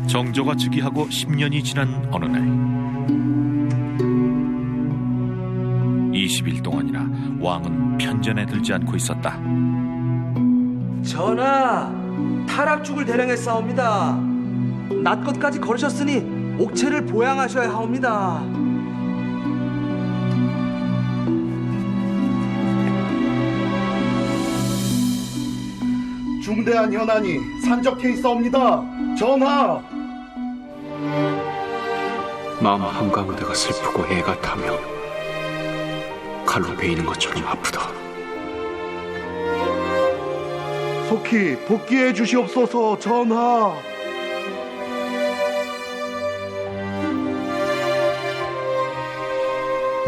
정조가 즉위하고 10년이 지난 어느 날 20일 동안이나 왕은 편전에 들지 않고 있었다. 전하, 타락죽을 대령했사옵니다. 낮것까지 걸으셨으니 옥체를 보양하셔야 하옵니다. 중대한 현안이 산적해 있사옵니다. 전하! 마음 한가운데가 슬프고 애가 타며 칼로 베이는 것처럼 아프다. 속히 복귀해 주시옵소서. 전하!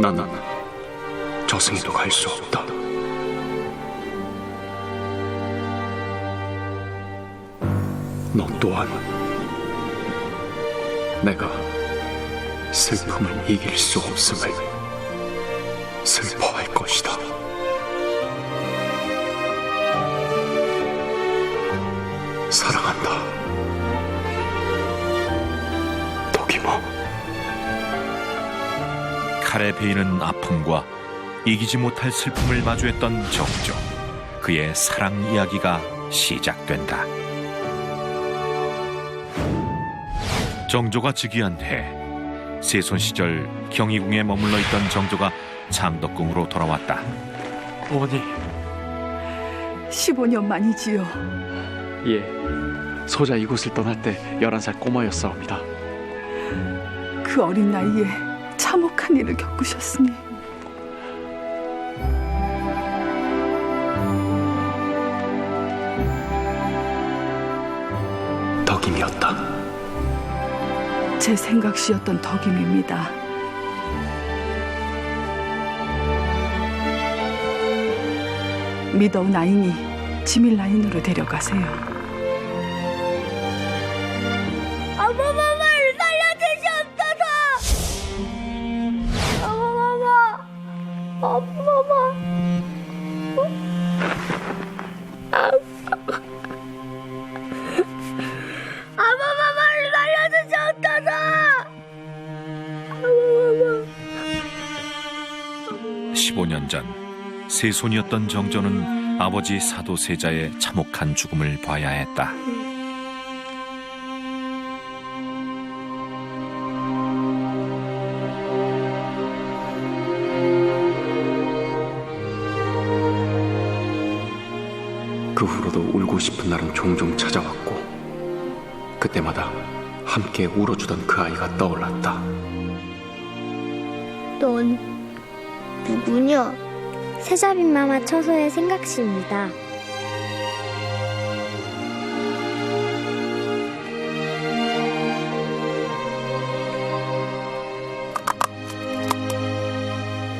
나는 저승에도 갈 수 없다. 너 또한 내가 슬픔을 이길 수 없음을 슬퍼할 것이다. 사랑한다, 덕이모. 칼에 베이는 아픔과 이기지 못할 슬픔을 마주했던 정조. 그의 사랑 이야기가 시작된다. 정조가 즉위한 해, 세손 시절 경희궁에 머물러 있던 정조가 창덕궁으로 돌아왔다. 어머니. 15년 만이지요. 예, 소자 이곳을 떠날 때 11살 꼬마였사옵니다. 그 어린 나이에 참혹한 일을 겪으셨으니 덕임이었다. 제 생각시였던 덕임입니다. 믿어온 아이니 지밀 라인으로 데려가세요. 어머머머를 살려주시옵소서! 어머머머! 어머머머! 어머머머를 살려주시옵소서! 어머머머! 15년 전 세손이었던 정조는 아버지 사도세자의 참혹한 죽음을 봐야 했다. 그 후로도 울고 싶은 날은 종종 찾아왔고 그때마다 함께 울어주던 그 아이가 떠올랐다. 넌 누구냐? 세자빈마마 처소의 생각시입니다.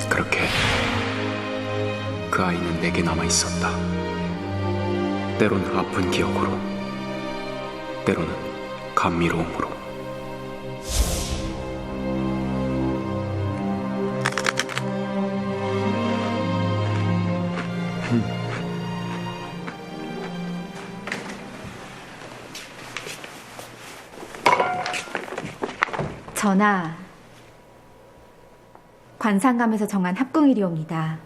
그렇게 그 아이는 내게 남아있었다. 때로는 아픈 기억으로, 때로는 감미로움으로. 전하, 관상감에서 정한 합궁일이옵니다.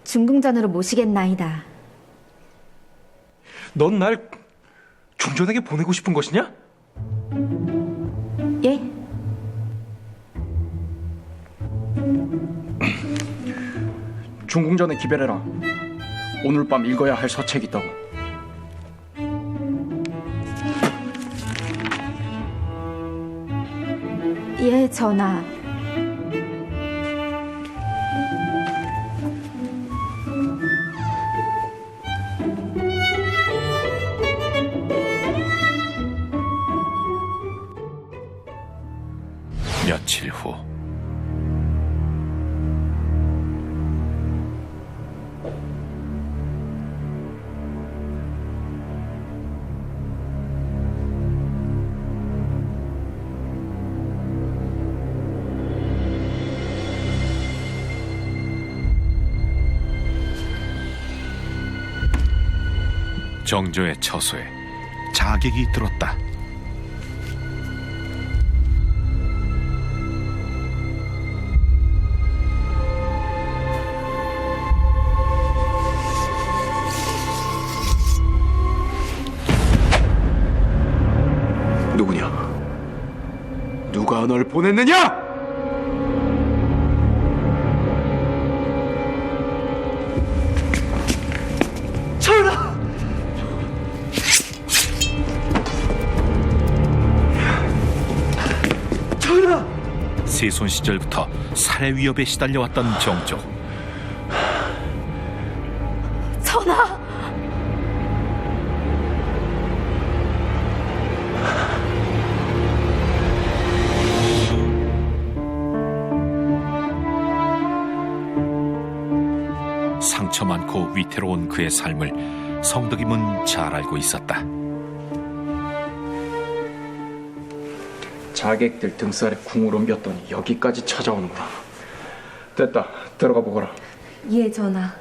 중궁전으로 모시겠나이다. 넌 날 중전에게 보내고 싶은 것이냐? 예? 중궁전에 기별해라. 오늘 밤 읽어야 할 서책이 있다고. 예, 전하. 며칠 후 정조의 처소에 자객이 들었다. 누구냐? 누가 널 보냈느냐? 전하! 전하! 세손 시절부터 살해 위협에 시달려왔던 정조. 전하! 상처 많고 위태로운 그의 삶을 성덕임은 잘 알고 있었다. 자객들 등살에 궁을 옮겼더니 여기까지 찾아오는구나. 됐다. 들어가 보거라. 예, 전하.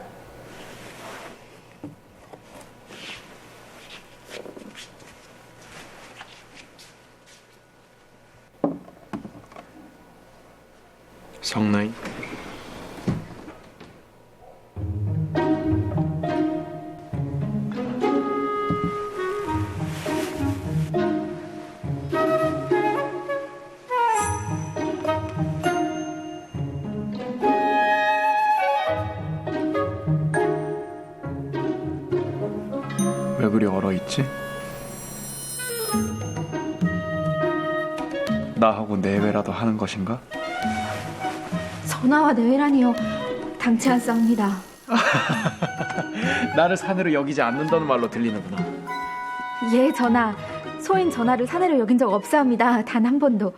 성나인. 왜 그리 얼어있지? 나하고 내외라도 하는 것인가? 전하와 내외라니요. 당치 않사옵니다. 나를 사내로 여기지 않는다는 말로 들리는구나. 예, 전하. 소인 전하를 사내로 여긴 적 없사옵니다. 단 한 번도.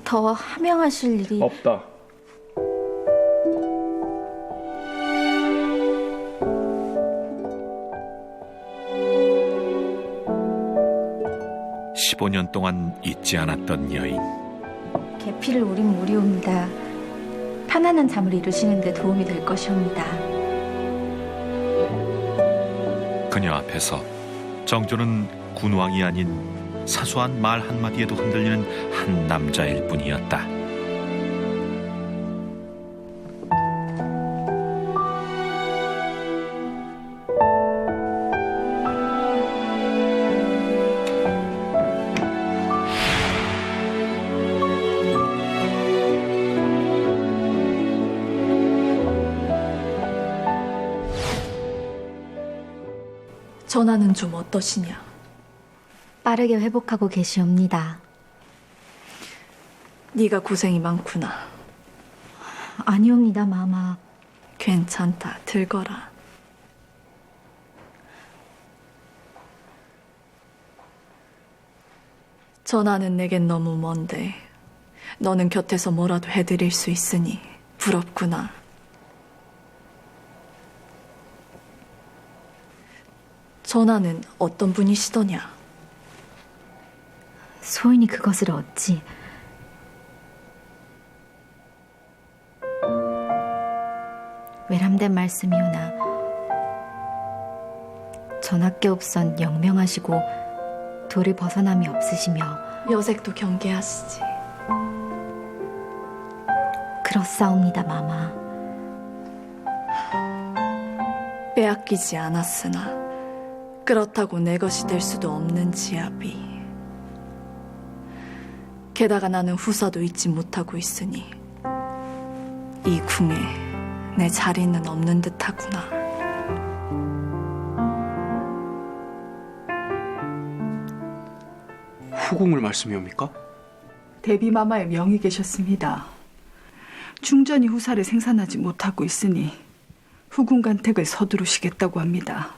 더 하명하실 일이... 없다. 십 15년 동안 잊지 않았던 여인. 계피를 우린 무리옵니다. 편안한 잠을 이루시는 데 도움이 될 것이옵니다. 그녀 앞에서 정조는 군왕이 아닌 사소한 말 한마디에도 흔들리는 한 남자일 뿐이었다. 전하는 좀 어떠시냐? 빠르게 회복하고 계시옵니다. 네가 고생이 많구나. 아니옵니다, 마마. 괜찮다, 들거라. 전하는 내겐 너무 먼데 너는 곁에서 뭐라도 해드릴 수 있으니 부럽구나. 전하는 어떤 분이시더냐? 소인이 그것을 어찌... 외람된 말씀이오나 전하께 없선 영명하시고 도를 벗어남이 없으시며 여색도 경계하시지. 그렇사옵니다, 마마. 빼앗기지 않았으나 그렇다고 내 것이 될 수도 없는 지압이. 게다가 나는 후사도 잊지 못하고 있으니 이 궁에 내 자리는 없는 듯하구나. 후궁을 말씀이옵니까? 대비마마의 명이 계셨습니다. 중전이 후사를 생산하지 못하고 있으니 후궁간택을 서두르시겠다고 합니다.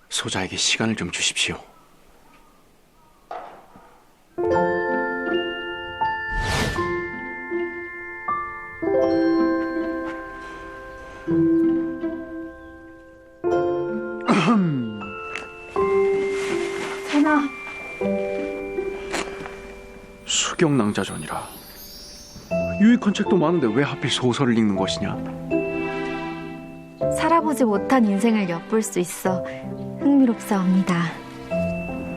소자에게 시간을 좀 주십시오. 전하, 학경낭자전이라. 유익한 책도 많은데 왜 하필 소설을 읽는 것이냐? 살아보지 못한 인생을 엿볼 수 있어 흥미롭사옵니다.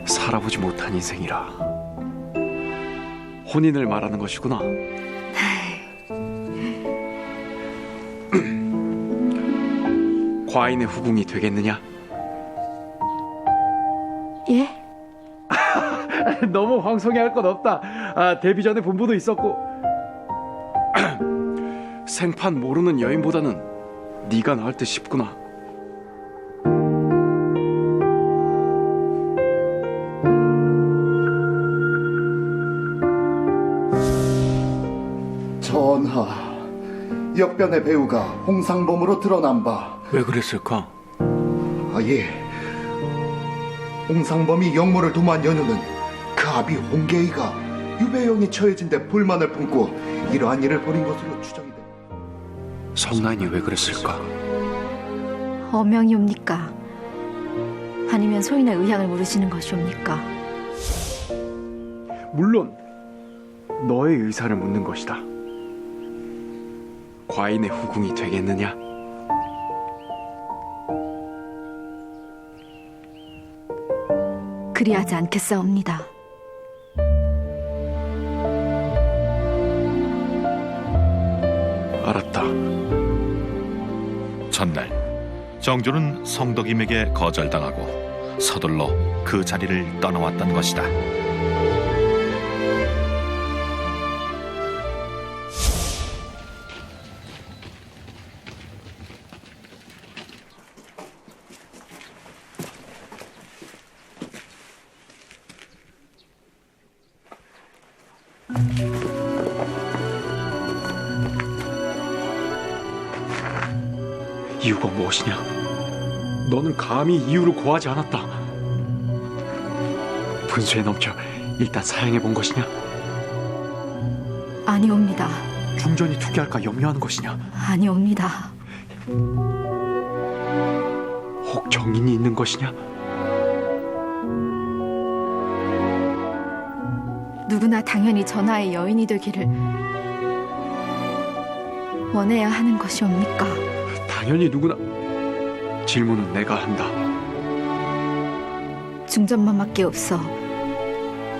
살아보지 못한 인생이라. 혼인을 말하는 것이구나. 과인의 후궁이 되겠느냐? 예? 너무 황송해할 건 없다. 데뷔 전에 본부도 있었고. 생판 모르는 여인보다는 네가 나을 듯 싶구나. 전하, 역변의 배우가 홍상범으로 드러난 바. 왜 그랬을까? 예. 홍상범이 영모를 도모한 연유는 그 아비 홍계이가 유배영이 처해진 데 불만을 품고 이러한 일을 벌인 것으로 추정이 됩니다. 성나인이 왜 그랬을까? 어명이옵니까? 아니면 소인의 의향을 물으시는 것이옵니까? 물론 너의 의사를 묻는 것이다. 과인의 후궁이 되겠느냐? 그리하지 않겠사옵니다. 알았다. 전날 정조는 성덕임에게 거절당하고 서둘러 그 자리를 떠나왔던 것이다. 이유가 무엇이냐? 너는 감히 이유를 고하지 않았다. 분수에 넘쳐 일단 사양해 본 것이냐? 아니옵니다. 중전이 투기할까 염려하는 것이냐? 아니옵니다. 혹 정인이 있는 것이냐? 누구나 당연히 전하의 여인이 되기를 원해야 하는 것이옵니까? 당연히 누구나. 질문은 내가 한다. 중전만밖에 없어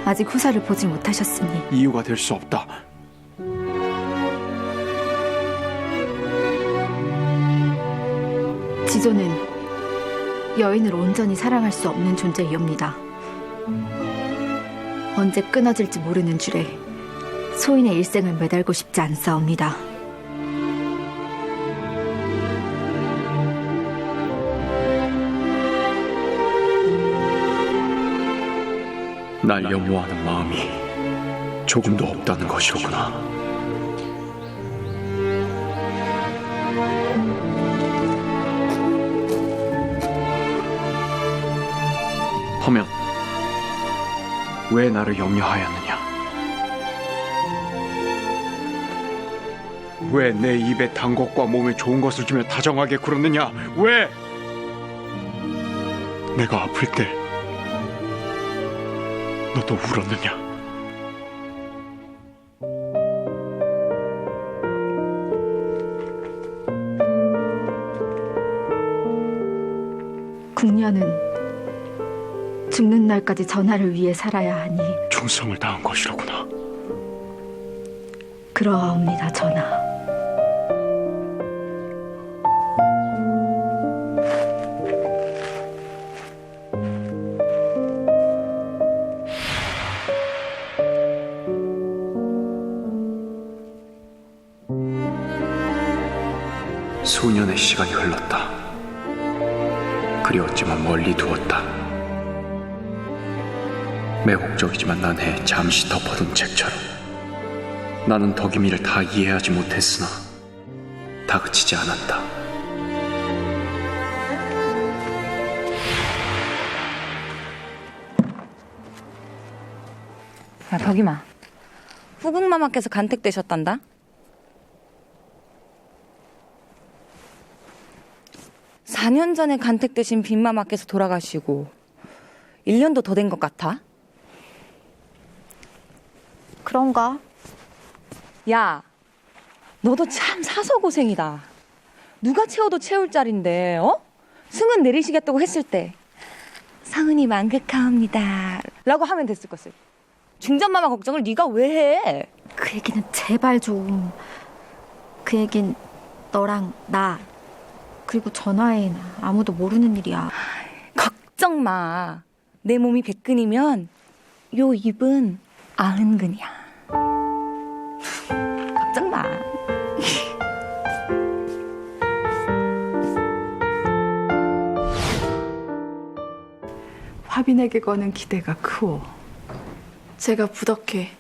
아직 후사를 보지 못하셨으니 이유가 될 수 없다. 지조는 여인을 온전히 사랑할 수 없는 존재이옵니다. 언제 끊어질지 모르는 줄에 소인의 일생을 매달고 싶지 않사옵니다. 날 염려하는 마음이 조금도 없다는 것이로구나. 하면 왜 나를 염려하였느냐? 왜 내 입에 단 것과 몸에 좋은 것을 주며 다정하게 굴었느냐? 왜? 내가 아플 때 너도 울었느냐? 궁녀는 죽는 날까지 전하를 위해 살아야 하니 충성을 다한 것이로구나. 그러하옵니다, 전하. 수년의 시간이 흘렀다. 그리웠지만 멀리 두었다. 매혹적이지만 난해 잠시 덮어둔 책처럼 나는 덕임이를 다 이해하지 못했으나 다그치지 않았다. 야, 덕임아. 후궁마마께서 간택되셨단다? (4년) 전에 간택되신 빈마마께서 돌아가시고 1년도 더 된 것 같아? 그런가? 야, 너도 참 사서 고생이다. 누가 채워도 채울 자리인데, 어? 승은 내리시겠다고 했을 때 성은이 만극하옵니다 라고 하면 됐을 것을. 중전마마 걱정을 네가 왜 해? 그 얘기는 제발 좀. 그 얘긴 너랑 나 그리고 전화해나 아무도 모르는 일이야. 걱정 마. 내 몸이 100근이면 요 입은 90근이야. 걱정 마. 화빈에게 거는 기대가 크오. 제가 부덕해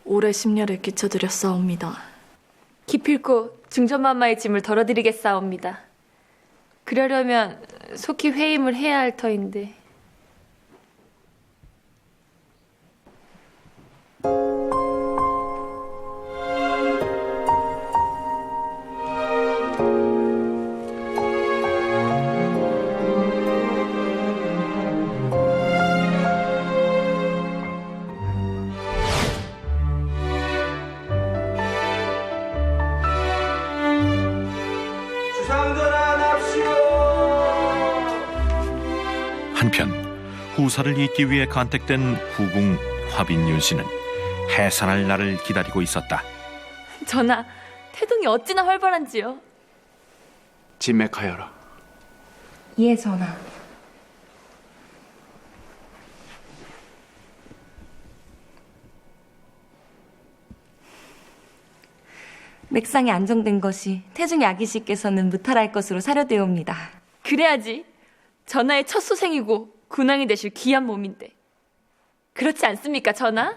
오래 심려를 끼쳐드렸사옵니다. 기필코 중전마마의 짐을 덜어드리겠사옵니다. 그러려면 속히 회임을 해야 할 터인데. 한편 후사를 잇기 위해 간택된 후궁 화빈윤 씨는 해산할 날을 기다리고 있었다. 전하, 태동이 어찌나 활발한지요. 진맥하여라. 예, 전하. 맥상이 안정된 것이 태중의 아기씨께서는 무탈할 것으로 사료되옵니다. 그래야지. 전하의 첫 소생이고 군왕이 되실 귀한 몸인데. 그렇지 않습니까, 전하?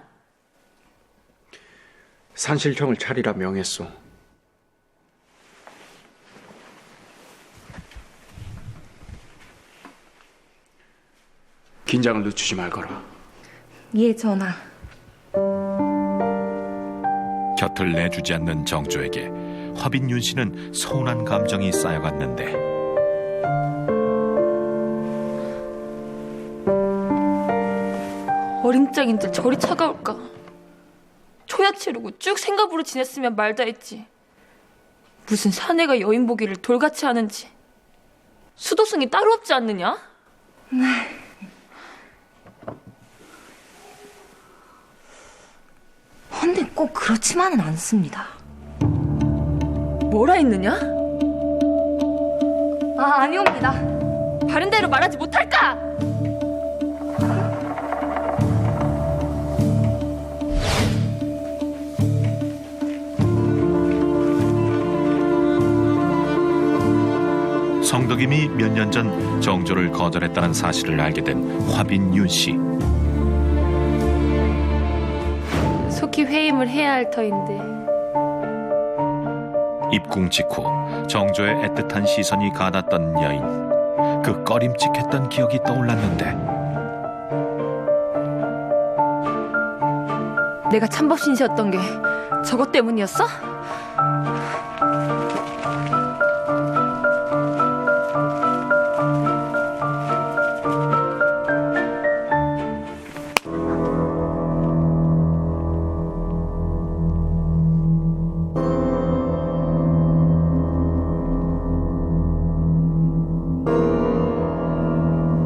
산실형을 차리라 명했소. 긴장을 늦추지 말거라. 예, 전하. 곁을 내주지 않는 정조에게 화빈윤 씨는 서운한 감정이 쌓여갔는데 어림짝인들 저리 차가울까. 초야 치르고 쭉 생각으로 지냈으면 말다 했지. 무슨 사내가 여인 보기를 돌같이 하는지. 수도승이 따로 없지 않느냐? 헌데 꼭 그렇지만은 않습니다. 뭐라 했느냐? 아니옵니다. 바른 대로 말하지 못할까? 성덕임이 몇 년 전 정조를 거절했다는 사실을 알게 된 화빈윤 씨. 속히 회임을 해야 할 터인데. 입궁 직후 정조의 애틋한 시선이 가닿던 여인. 그 꺼림칙했던 기억이 떠올랐는데 내가 참법신시였던 게 저것 때문이었어?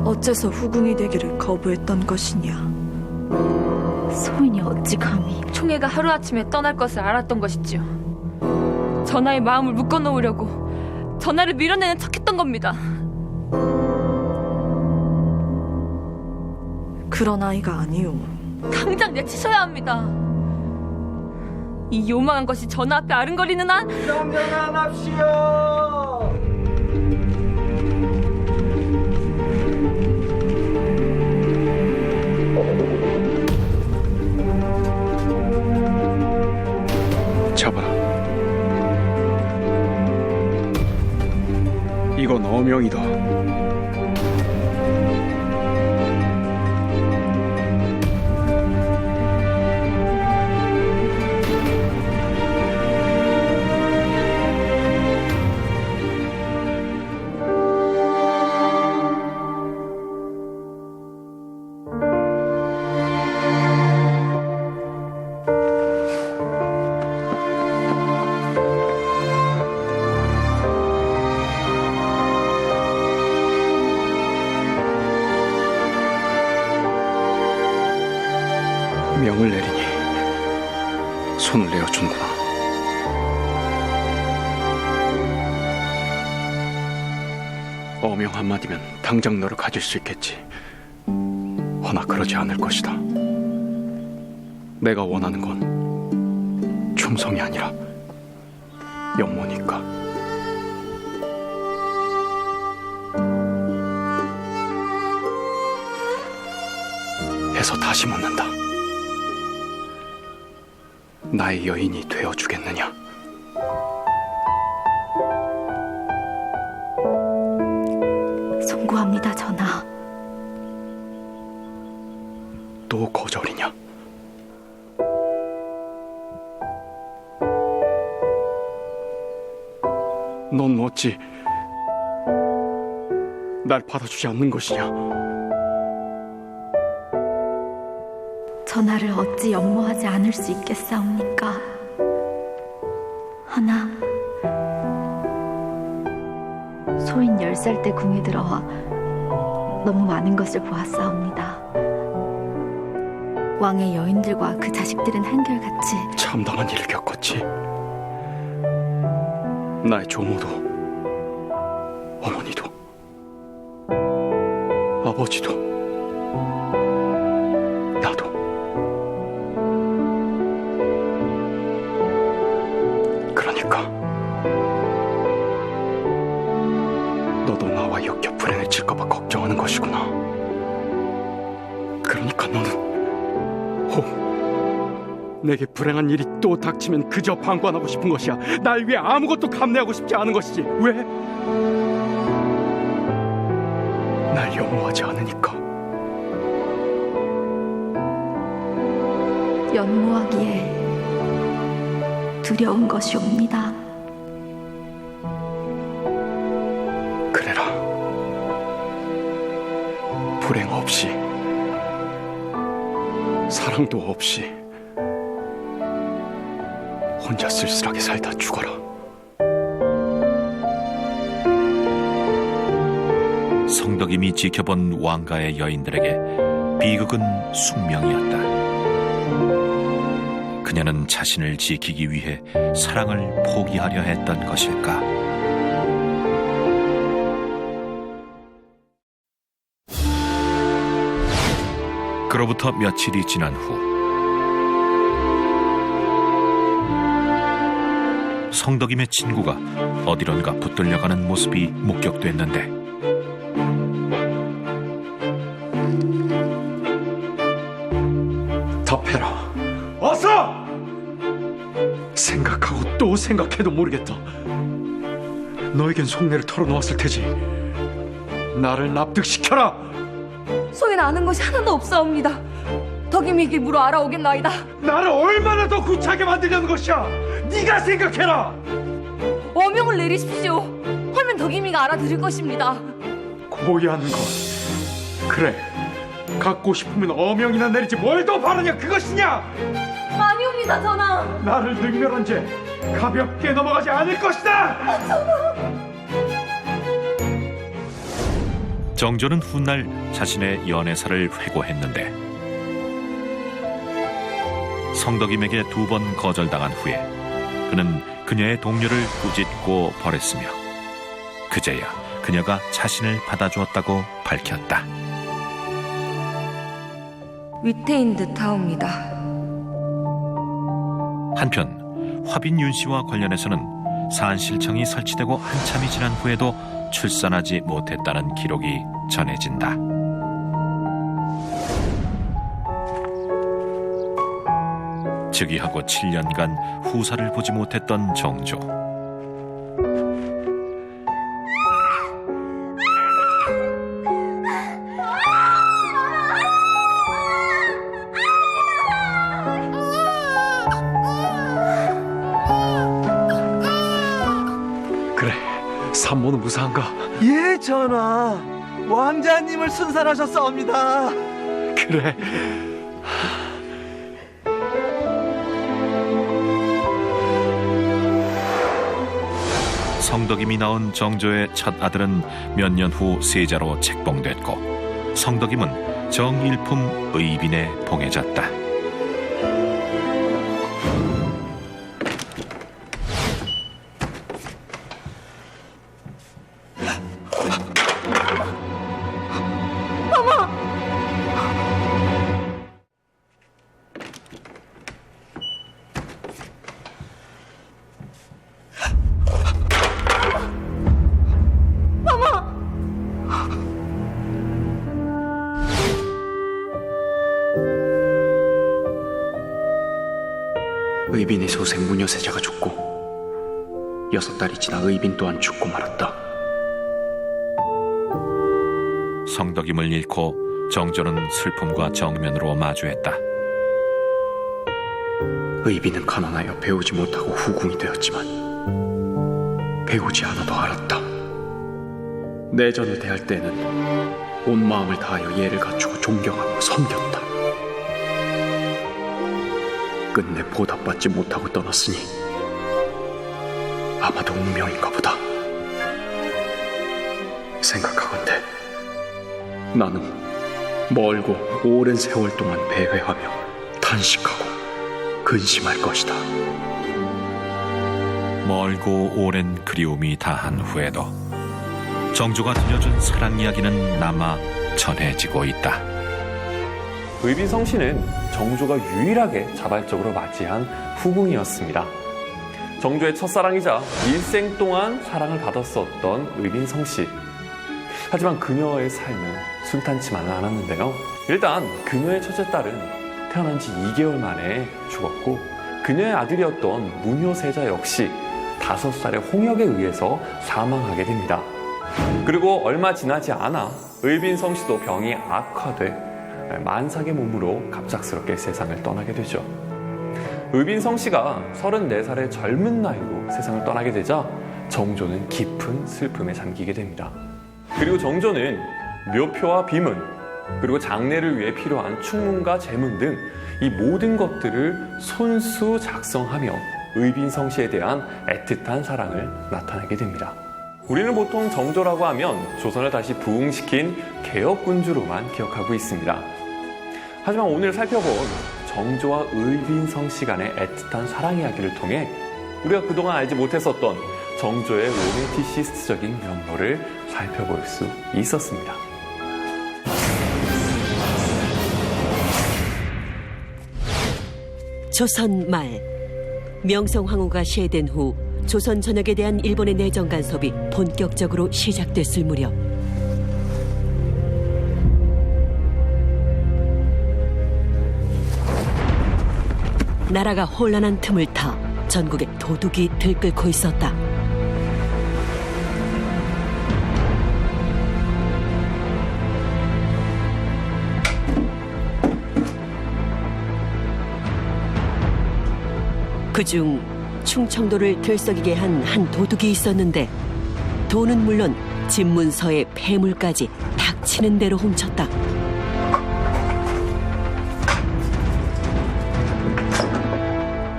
어째서 후궁이 되기를 거부했던 것이냐. 소인이 어찌 감히. 총애가 하루아침에 떠날 것을 알았던 것이지요. 전하의 마음을 묶어놓으려고 전하를 밀어내는 척했던 겁니다. 그런 아이가 아니오. 당장 내치셔야 합니다. 이 요망한 것이 전하 앞에 아른거리는 한 잡아라. 이건 어명이다. 명을 내리니 손을 내어주는구나. 어명 한마디면 당장 너를 가질 수 있겠지. 허나 그러지 않을 것이다. 내가 원하는 건 충성이 아니라 영모니까. 해서 다시 묻는다. 나의 여인이 되어주겠느냐? 송구합니다, 전하. 또 거절이냐? 넌 어찌 날 받아주지 않는 것이냐? 전하를 어찌 연모하지 않을 수 있겠사옵니까? 하나 소인 10살 때 궁에 들어와 너무 많은 것을 보았사옵니다. 왕의 여인들과 그 자식들은 한결같이 참담한 일을 겪었지. 나의 조모도 어머니도 아버지도 나도. 그러니까 너도 나와 엮여 불행을 칠까봐 걱정하는 것이구나. 그러니까 너는 내게 불행한 일이 또 닥치면 그저 방관하고 싶은 것이야. 날 위해 아무것도 감내하고 싶지 않은 것이지. 왜? 날 연모하지 않으니까. 연모하기에 두려운 것이옵니다. 그래라. 불행 없이 사랑도 없이 혼자 쓸쓸하게 살다 죽어라. 성덕임이 지켜본 왕가의 여인들에게 비극은 숙명이었다. 그녀는 자신을 지키기 위해 사랑을 포기하려 했던 것일까? 그로부터 며칠이 지난 후 성덕임의 친구가 어디론가 붙들려가는 모습이 목격됐는데 답해라. 어서! 생각하고 또 생각해도 모르겠다. 너에겐 속내를 털어놓았을 테지. 나를 납득시켜라. 소인 아는 것이 하나도 없사옵니다. 덕임이기 물어 알아오겠나이다. 나를 얼마나 더 구차하게 만들려는 것이야. 네가 생각해라. 어명을 내리십시오. 하면 덕임이가 알아들을 것입니다. 고의하는 것. 그래. 갖고 싶으면 어명이나 내리지 뭘 더 바라냐 그것이냐. 아니옵니다, 전하. 나를 능멸한 죄 가볍게 넘어가지 않을 것이다. 정조는 훗날 자신의 연애사를 회고했는데 성덕임에게 2번 거절당한 후에 그는 그녀의 동료를 꾸짖고 벌했으며 그제야 그녀가 자신을 받아주었다고 밝혔다. 위태인 듯하옵니다. 한편 화빈 윤씨와 관련해서는 사안실청이 설치되고 한참이 지난 후에도 출산하지 못했다는 기록이 전해진다. 즉위하고 7년간 후사를 보지 못했던 정조. 그래, 산모는 무사한가? 예 전하. 왕자님을 순산하셨사옵니다. 그래. 성덕임이 낳은 정조의 첫 아들은 몇 년 후 세자로 책봉됐고 성덕임은 정일품 의빈에 봉해졌다. 의빈의 소생 무녀세자가 죽고 6달이 지나 의빈 또한 죽고 말았다. 성덕임을 잃고 정조는 슬픔과 정면으로 마주했다. 의빈은 가난하여 배우지 못하고 후궁이 되었지만 배우지 않아도 알았다. 내전을 대할 때는 온 마음을 다하여 예를 갖추고 존경하고 섬겼다. 끝내 보답받지 못하고 떠났으니 아마도 운명인가 보다. 생각하건대 나는 멀고 오랜 세월 동안 배회하며 탄식하고 근심할 것이다. 멀고 오랜 그리움이 다한 후에도 정조가 들려준 사랑 이야기는 남아 전해지고 있다. 의빈성 씨는 정조가 유일하게 자발적으로 맞이한 후궁이었습니다. 정조의 첫사랑이자 일생 동안 사랑을 받았었던 의빈성 씨. 하지만 그녀의 삶은 순탄치만은 않았는데요. 일단 그녀의 첫째 딸은 태어난 지 2개월 만에 죽었고, 그녀의 아들이었던 무녀세자 역시 5살의 홍역에 의해서 사망하게 됩니다. 그리고 얼마 지나지 않아 의빈성 씨도 병이 악화돼 만삭의 몸으로 갑작스럽게 세상을 떠나게 되죠. 의빈성 씨가 34살의 젊은 나이로 세상을 떠나게 되자 정조는 깊은 슬픔에 잠기게 됩니다. 그리고 정조는 묘표와 비문, 그리고 장례를 위해 필요한 충문과 제문 등 이 모든 것들을 손수 작성하며 의빈성 씨에 대한 애틋한 사랑을 나타내게 됩니다. 우리는 보통 정조라고 하면 조선을 다시 부흥시킨 개혁군주로만 기억하고 있습니다. 하지만 오늘 살펴본 정조와 의빈성 씨 간의 애틋한 사랑 이야기를 통해 우리가 그동안 알지 못했었던 정조의 로맨티시스트적인 면모를 살펴볼 수 있었습니다. 조선 말, 명성황후가 시해된 후 조선 전역에 대한 일본의 내정 간섭이 본격적으로 시작됐을 무렵, 나라가 혼란한 틈을 타 전국에 도둑이 들끓고 있었다. 그중 충청도를 들썩이게 한 도둑이 있었는데, 돈은 물론 집문서의 폐물까지 닥치는 대로 훔쳤다.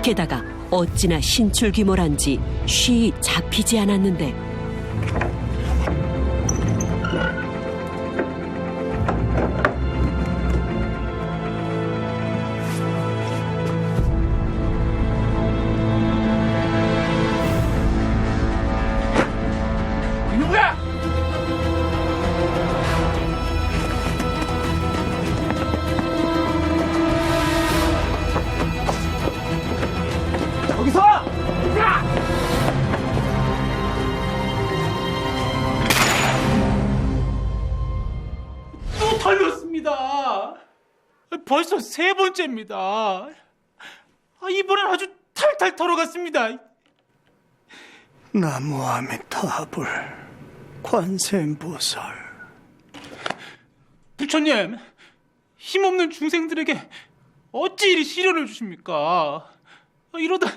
게다가 어찌나 신출귀몰한지 쉬이 잡히지 않았는데, 또 털렸습니다. 벌써 3번째입니다. 이번엔 아주 탈탈 털어갔습니다. 나무아미타불 관세음보살. 부처님, 힘없는 중생들에게 어찌 이리 시련을 주십니까? 이러다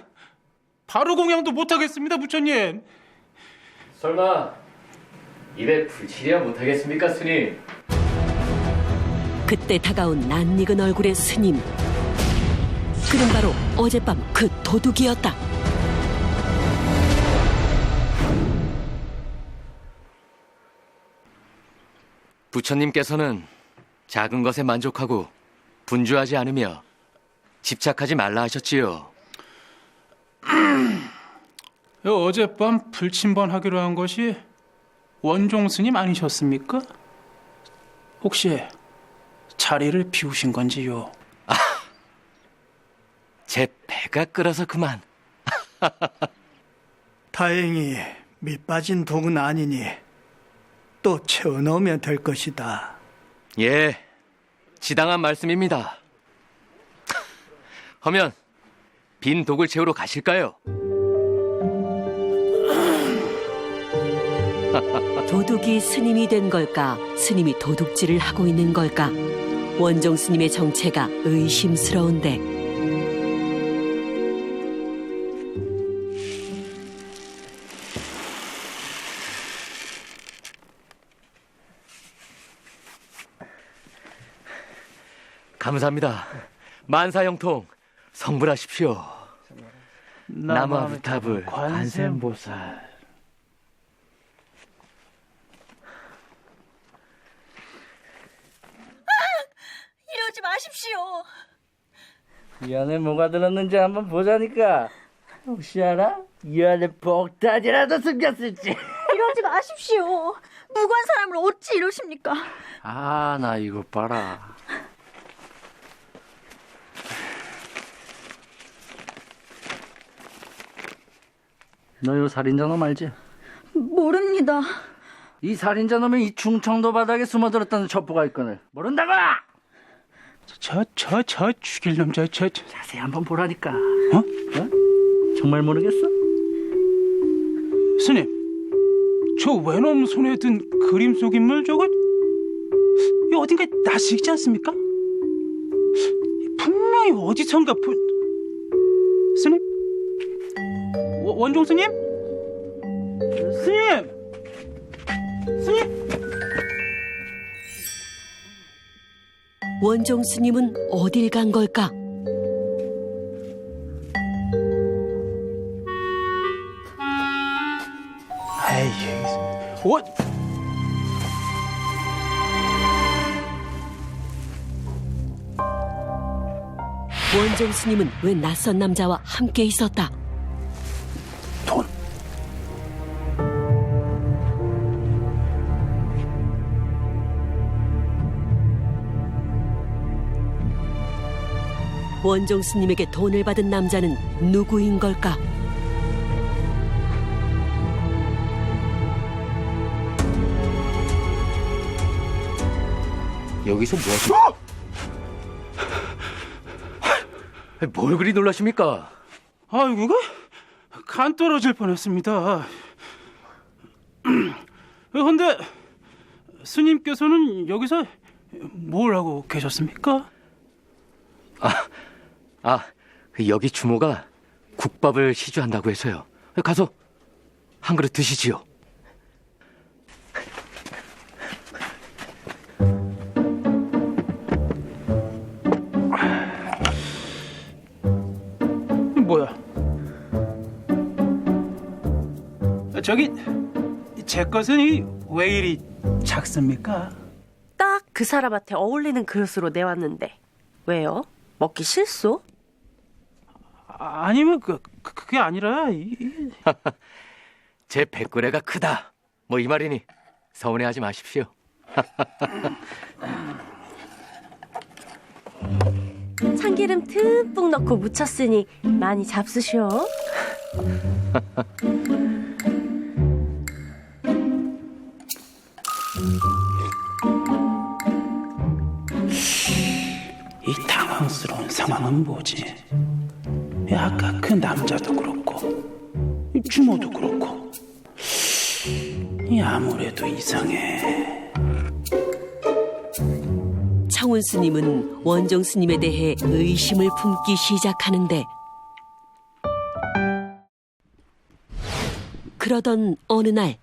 바로 공양도 못하겠습니다, 부처님. 설마 입에 불칠이야 못하겠습니까, 스님? 그때 다가온 낯익은 얼굴의 스님, 그는 바로 어젯밤 그 도둑이었다. 부처님께서는 작은 것에 만족하고 분주하지 않으며 집착하지 말라 하셨지요. 어젯밤 불침번하기로 한 것이 원종 스님 아니셨습니까? 혹시 자리를 비우신 건지요? 제 배가 끓어서 그만. 다행히 밑빠진 독은 아니니 또 채워넣으면 될 것이다. 예, 지당한 말씀입니다. 하면 빈 독을 채우러 가실까요? 도둑이 스님이 된 걸까? 스님이 도둑질을 하고 있는 걸까? 원종 스님의 정체가 의심스러운데 감사합니다. 만사형통 성불하십시오. 나무아미타불 관세음보살. 이러지 마십시오. 이 안에 뭐가 들었는지 한번 보자니까. 혹시 알아? 이 안에 복단이라도 숨겼을지. 이러지 마십시오. 무고한 사람을 어찌 이러십니까? 아, 나 이거 봐라. 너 요 살인자 놈 알지? 모릅니다. 이 살인자 놈이 이 충청도 바닥에 숨어들었다는 첩보가 있거늘. 모른다고! 저 죽일 놈 저. 자세히 한번 보라니까. 어? 정말 모르겠어? 스님, 저 외놈 손에 든 그림 속 인물 저거 이 어딘가 낯이 있지 않습니까? 분명히 어디선가 스님? 원종 스님? 스님! 스님! 원종 스님은 어딜 간 걸까? 아이, 원종 스님은 왜 낯선 남자와 함께 있었다? 돈. 원종 스님에게 돈을 받은 남자는 누구인 걸까? 여기서 뭐 하시... 뭘 그리 놀라십니까? 아이고, 간 떨어질 뻔했습니다. 그런데 스님께서는 여기서 뭘 하고 계셨습니까? 여기 주모가 국밥을 시주한다고 해서요. 가서 한 그릇 드시지요. 뭐야? 저기 제 것은 왜 이리 작습니까? 딱 그 사람한테 어울리는 그릇으로 내왔는데 왜요? 먹기 싫소? 아니면 그게 아니라 제 배꼽애가 크다. 뭐 이 말이니 서운해하지 마십시오. 참기름 듬뿍 넣고 무쳤으니 많이 잡수시오. 이 당황스러운 상황은 뭐지? 아까 그 남자도 그렇고 이 주모도 그렇고 아무래도 이상해. 청운 스님은 원종 스님에 대해 의심을 품기 시작하는데 그러던 어느 날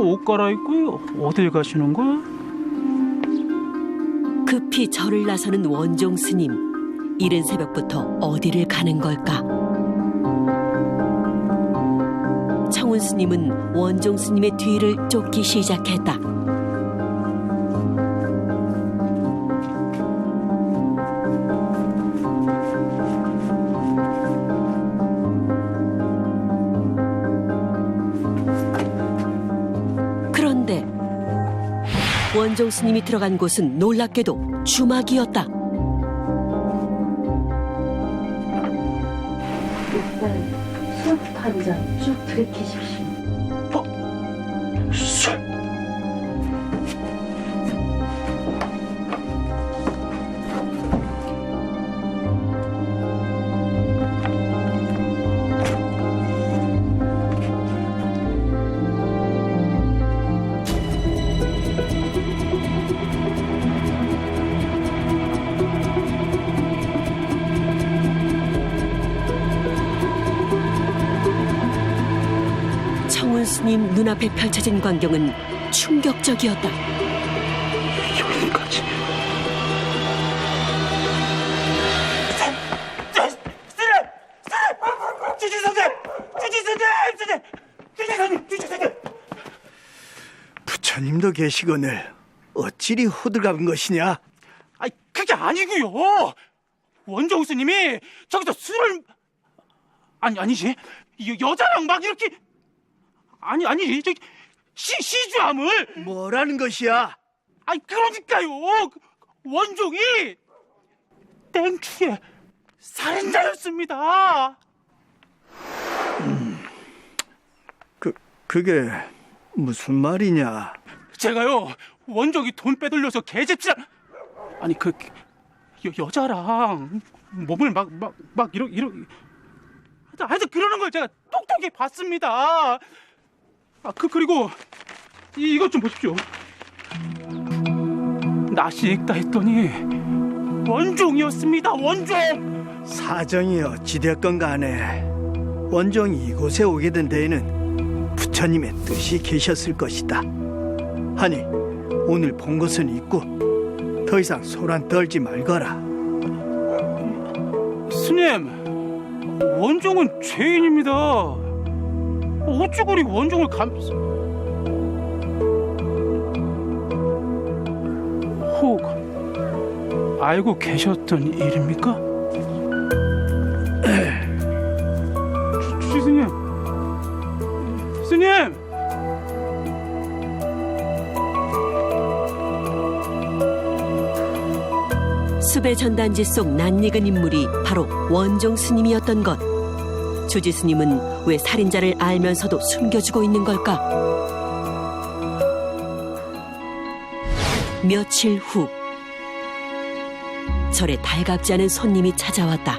옷 갈아입고 어딜 가시는 거야? 급히 절을 나서는 원종 스님. 이른 새벽부터 어디를 가는 걸까? 청운 스님은 원종 스님의 뒤를 쫓기 시작했다. 원종 스님이 들어간 곳은 놀랍게도 주막이었다. 일단 술부터 한 잔 쭉 들이키십시오. 술. 청운 스님 눈앞에 펼쳐진 광경은 충격적이었다. 여기까지. 부처님도 계시거늘 어찌리 호들갑은 것이냐? 아니 그게 아니고요. 원종 스님이 저기서 술을 아니지 여자랑 막 이렇게 아니 저기 시주함을 뭐라는 것이야? 아니 그러니까요. 원종이 땡추의 살인자였습니다. 그게 무슨 말이냐? 제가요 원종이 돈 빼돌려서 개집질 아니 그 여자랑 몸을 막 이러 하여튼 그러는 걸 제가 똑똑히 봤습니다. 그리고 이것 좀 보십시오. 낯이 익다 했더니 원종이었습니다. 원종. 사정이 어찌됐건 간에 원종이 이곳에 오게 된 데에는 부처님의 뜻이 계셨을 것이다. 하니 오늘 본 것은 있고 더 이상 소란 떨지 말거라. 스님, 원종은 죄인입니다. 어찌 그리 원종을 혹 알고 계셨던 일입니까? 스님, 스님. 숲의 전단지 속 낯익은 인물이 바로 원종 스님이었던 것. 주지 스님은 왜 살인자를 알면서도 숨겨주고 있는 걸까? 며칠 후 절에 달갑지 않은 손님이 찾아왔다.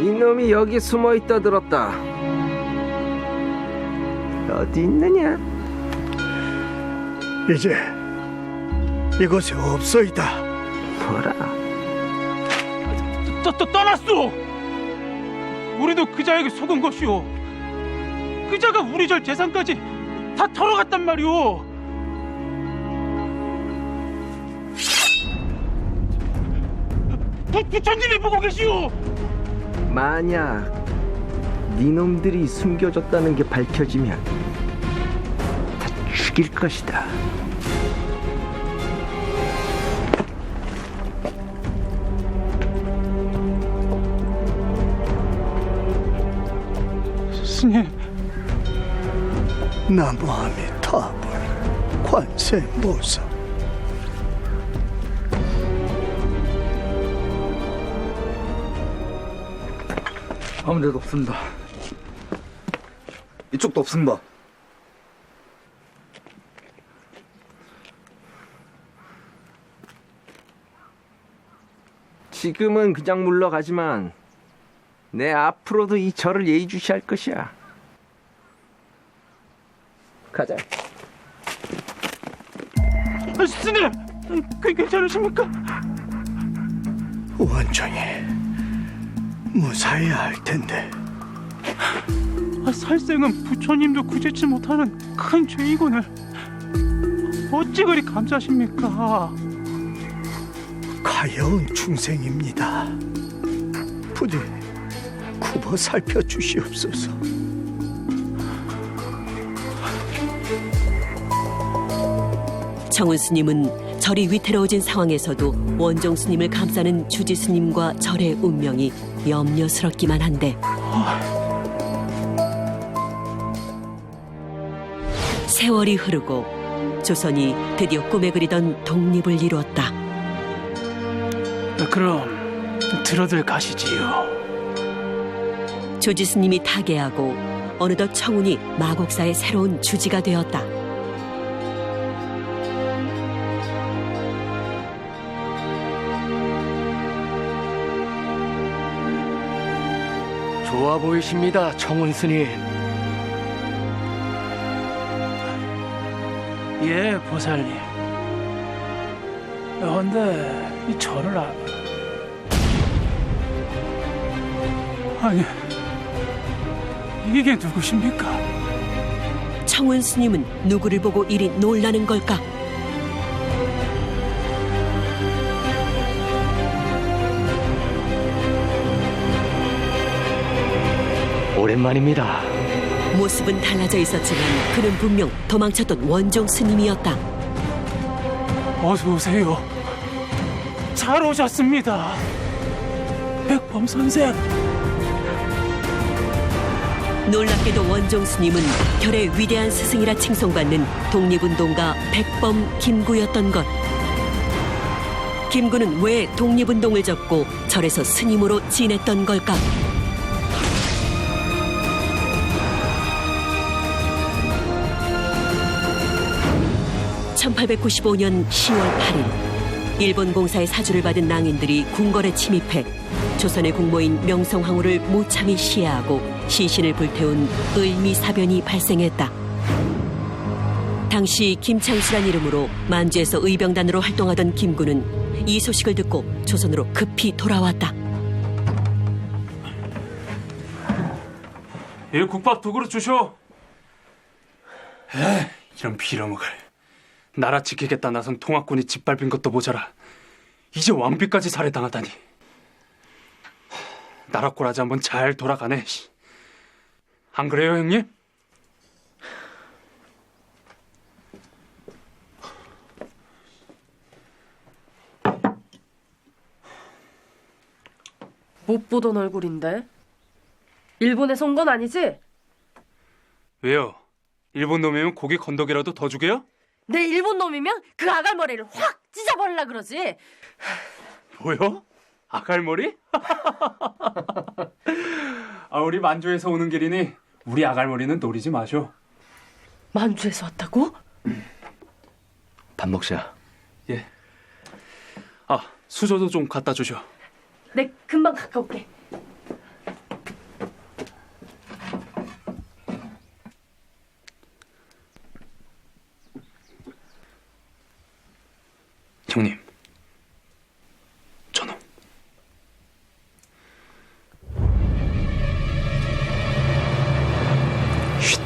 이놈이 여기 숨어있다 들었다. 어디 있느냐? 이제 이곳에 없소이다. 뭐라? 떠났소. 우리도 그자에게 속은 것이오. 그자가 우리 절 재산까지 다 털어갔단 말이오. 부처님이 보고 계시오. 만약 니놈들이 숨겨졌다는 게 밝혀지면 다 죽일 것이다. 스님, 나무아미타불 관세모사. 아무 데도 없습니다. 이쪽도 없습니다. 지금은 그냥 물러가지만 내 앞으로도 이 절을 예의주시할 것이야. 가자. 스님, 괜찮으십니까? 원종이 무사해야 할 텐데. 살생은 부처님도 구제치 못하는 큰 죄이거늘 어찌 그리 감사하십니까? 가여운 중생입니다. 부디 굽어 살펴주시옵소서. 청운 스님은 절이 위태로워진 상황에서도 원종 스님을 감싸는 주지 스님과 절의 운명이 염려스럽기만 한데 세월이 흐르고 조선이 드디어 꿈에 그리던 독립을 이루었다. 그럼 들어들 가시지요. 조지스님이 타계하고 어느덧 청운이 마곡사의 새로운 주지가 되었다. 좋아 보이십니다, 청운 스님. 예, 보살님. 근데 이 저를 아니, 이게 누구십니까? 청운 스님은 누구를 보고 이리 놀라는 걸까? 오랜만입니다. 모습은 달라져 있었지만 그는 분명 도망쳤던 원종 스님이었다. 어서 오세요. 잘 오셨습니다. 백범 선생. 놀랍게도 원종 스님은 결의 위대한 스승이라 칭송받는 독립운동가 백범 김구였던 것. 김구는 왜 독립운동을 접고 절에서 스님으로 지냈던 걸까? (1895년 10월 8일) 일본 공사의 사주를 받은 낭인들이 궁궐에 침입해 조선의 국모인 명성황후를 무참히 시해하고 시신을 불태운 을미사변이 발생했다. 당시 김창수란 이름으로 만주에서 의병단으로 활동하던 김구는 이 소식을 듣고 조선으로 급히 돌아왔다. 이 국밥 두 그릇 주쇼. 이런 빌어먹을. 나라 지키겠다 나선 통합군이 짓밟힌 것도 모자라 이제 왕비까지 살해당하다니. 나라 꼬라지 한번 잘 돌아가네. 안 그래요, 형님? 못 보던 얼굴인데. 일본에서 온 건 아니지? 왜요? 일본 놈이면 고기 건더기라도 더 주게요? 내 일본 놈이면 그 아갈머리를 확 찢어버리려 그러지. 뭐요? 아갈머리? 우리 만주에서 오는 길이니 우리 아갈머리는 노리지 마쇼. 만주에서 왔다고? 밥 먹자. 예. 수저도 좀 갖다 주쇼. 네, 금방 갔다 올게. 형님, 저놈. 쉿.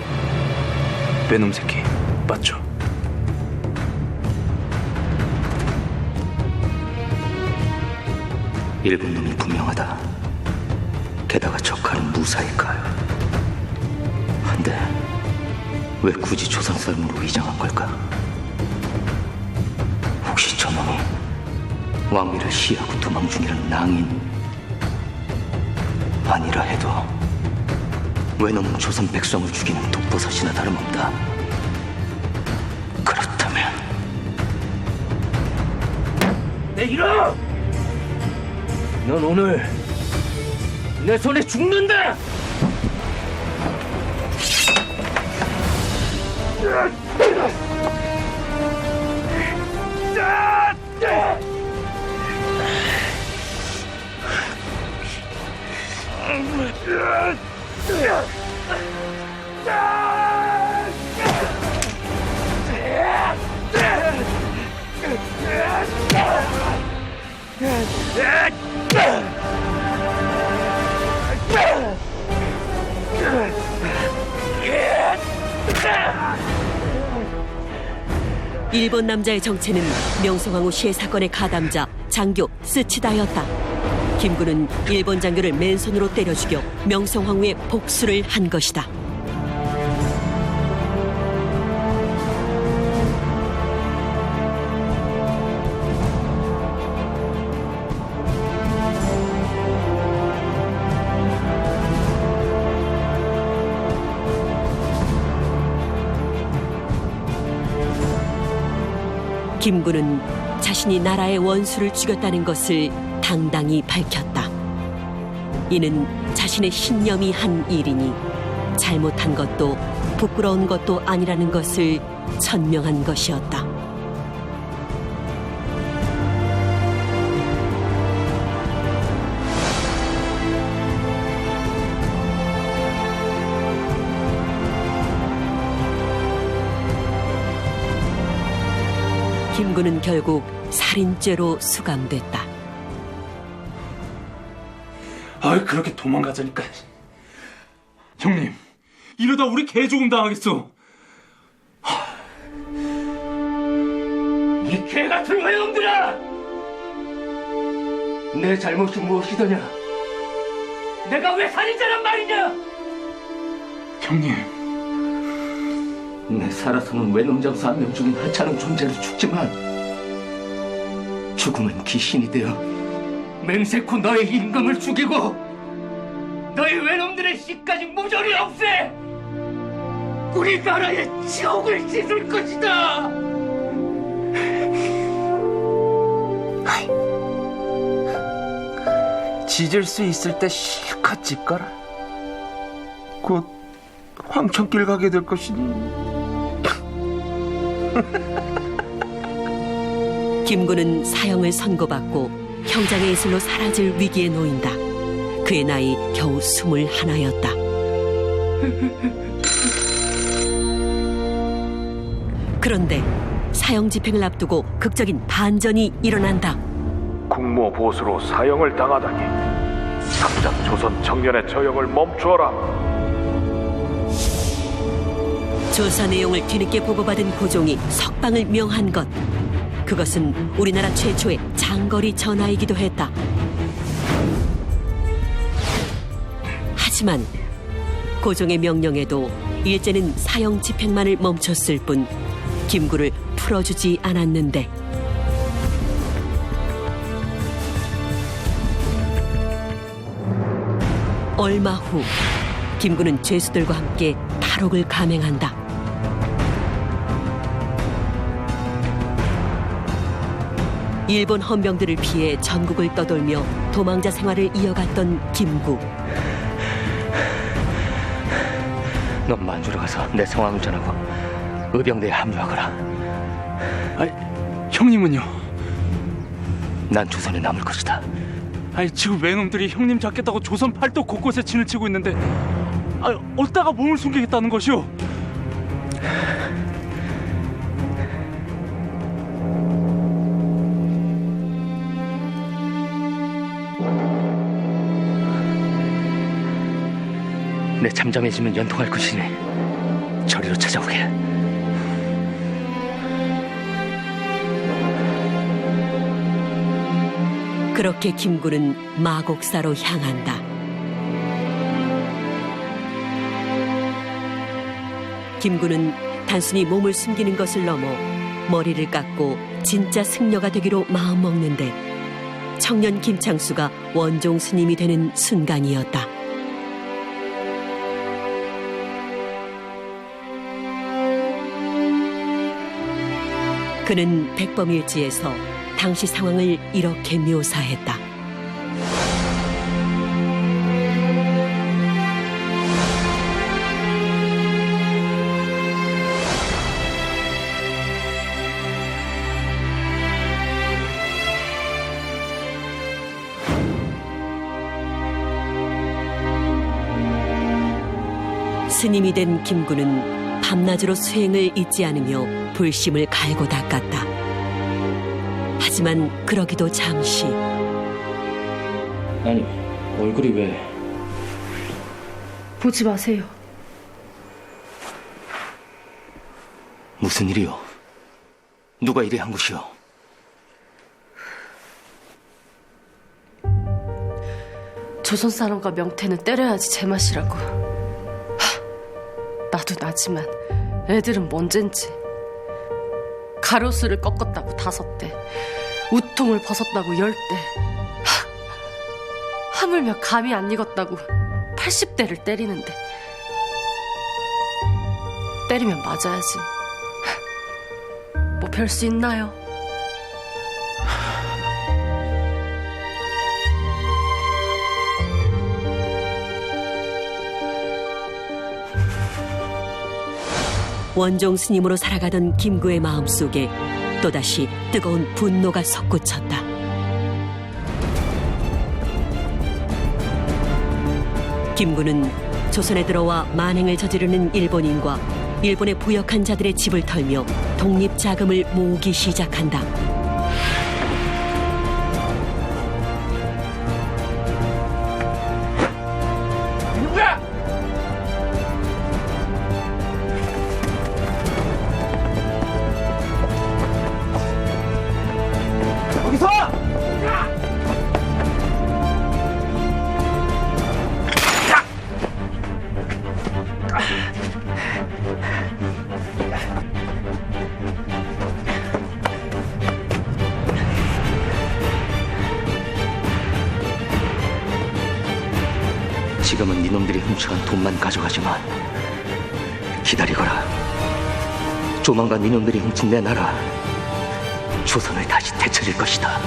빼놈 새끼, 맞죠? 일본 놈이 분명하다. 게다가 저 칼은 무사일까요? 한데 왜 굳이 조선 썰물로 위장한 걸까? 혹시 저놈이 왕비를 시해하고 도망 중이라는 낭인? 아니라 해도 외놈은 조선 백성을 죽이는 독버섯이나 다름없다. 그렇다면 내 이놈! 넌 오늘 내 손에 죽는다! 일본 남자의 정체는 명성황후 시해 사건의 가담자 장교 스치다였다. 김구는 일본 장교를 맨손으로 때려 죽여 명성황후의 복수를 한 것이다. 김구는 자신이 나라의 원수를 죽였다는 것을 당당히 밝혔다. 이는 자신의 신념이 한 일이니 잘못한 것도 부끄러운 것도 아니라는 것을 천명한 것이었다. 김구는 결국 살인죄로 수감됐다. 아이, 그렇게 도망가자니까. 형님, 이러다 우리 개조금 당하겠어. 이 개같은 외놈들아! 내 잘못이 무엇이더냐? 내가 왜 살인자란 말이냐? 형님, 내 살아서는 외놈 장수 한 명 중인 하찮은 존재로 죽지만 죽음은 귀신이 되어 맹세코 너의 임금을 죽이고 너희 외놈들의 씨까지 모조리 없애 우리 나라의 지옥을 씻을 것이다. 짖을 수 있을 때 실컷 짖거라. 곧 황천길 가게 될 것이니. 김구는 사형을 선고받고 형장의 예술로 사라질 위기에 놓인다. 그의 나이 겨우 21였다. 그런데 사형 집행을 앞두고 극적인 반전이 일어난다. 국모 보수로 사형을 당하다니 당장 조선 청년의 처형을 멈추어라. 조사 내용을 뒤늦게 보고받은 고종이 석방을 명한 것. 그것은 우리나라 최초의 장거리 전화이기도 했다. 하지만 고종의 명령에도 일제는 사형 집행만을 멈췄을 뿐 김구를 풀어주지 않았는데 얼마 후 김구는 죄수들과 함께 탈옥을 감행한다. 일본 헌병들을 피해 전국을 떠돌며 도망자 생활을 이어갔던 김구. 넌 만주로 가서 내 상황을 전하고 의병대에 합류하거라. 아니, 형님은요? 난 조선에 남을 것이다. 아니, 지금 외놈들이 형님 잡겠다고 조선 팔도 곳곳에 진을 치고 있는데 어디다가 몸을 숨기겠다는 것이오? 내 잠잠해지면 연통할 것이니 저리로 찾아오게. 그렇게 김구는 마곡사로 향한다. 김구는 단순히 몸을 숨기는 것을 넘어 머리를 깎고 진짜 승려가 되기로 마음먹는데 청년 김창수가 원종 스님이 되는 순간이었다. 그는 백범일지에서 당시 상황을 이렇게 묘사했다. 스님이 된 김구는 밤낮으로 수행을 잊지 않으며 불심을 갈고 닦았다. 하지만 그러기도 잠시. 아니, 얼굴이 왜? 보지 마세요. 무슨 일이요? 누가 이래 한 것이요? 조선 사람과 명태는 때려야지 제맛이라고. 나도 나지만 애들은 뭔젠지. 가로수를 꺾었다고 5대, 우통을 벗었다고 10대, 하물며 감이 안 익었다고 80대를 때리는데 때리면 맞아야지. 뭐 별 수 있나요? 원종 스님으로 살아가던 김구의 마음속에 또다시 뜨거운 분노가 솟구쳤다. 김구는 조선에 들어와 만행을 저지르는 일본인과 일본에 부역한 자들의 집을 털며 독립자금을 모으기 시작한다. 누구야? 거기서! 지금은 니놈들이 훔쳐간 돈만 가져가지만 기다리거라. 조만간 니놈들이 훔친 내 나라 조선을 다시 되찾을 것이다.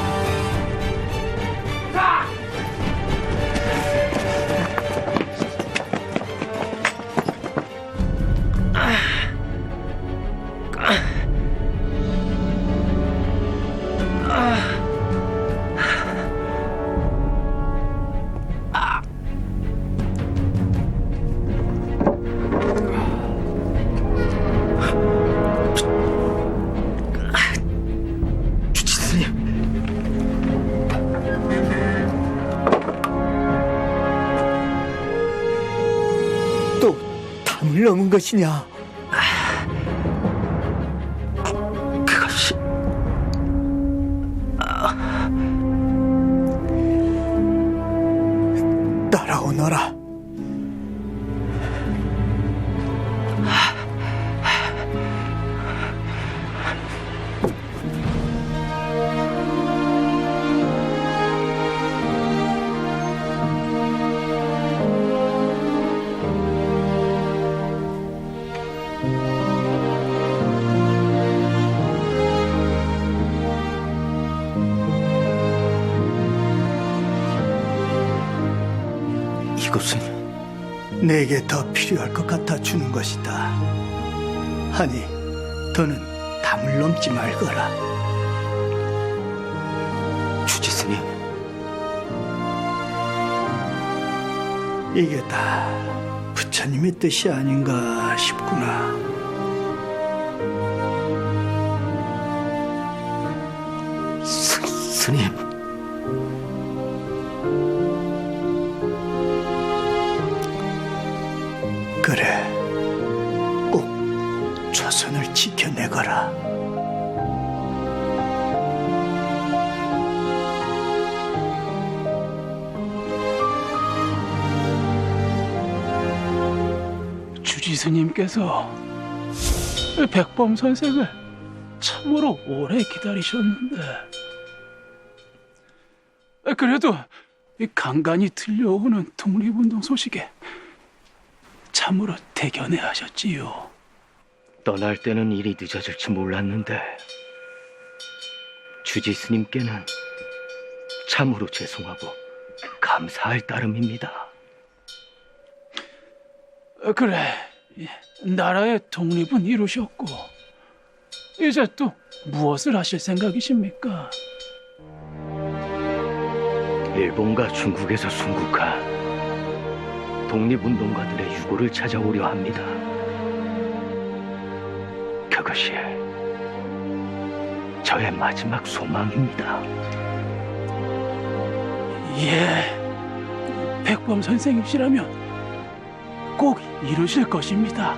또 담을 넘은 것이냐? 그것이 따라오너라. 이것은 내게 더 필요할 것 같아 주는 것이다. 하니 더는 담을 넘지 말거라. 주지스님, 이게 다 부처님의 뜻이 아닌가 싶구나. 스님, 그래, 꼭 조선을 지켜내거라. 주지스님께서 백범 선생을 참으로 오래 기다리셨는데 그래도 이 간간히 들려오는 독립운동 소식에 참으로 대견해 하셨지요. 떠날 때는 일이 늦어질지 몰랐는데 주지스님께는 참으로 죄송하고 감사할 따름입니다. 그래, 나라의 독립은 이루셨고 이제 또 무엇을 하실 생각이십니까? 일본과 중국에서 순국한 독립운동가들의 유고를 찾아오려 합니다. 그것이 저의 마지막 소망입니다. 예, 백범 선생이시라면 꼭 이루실 것입니다.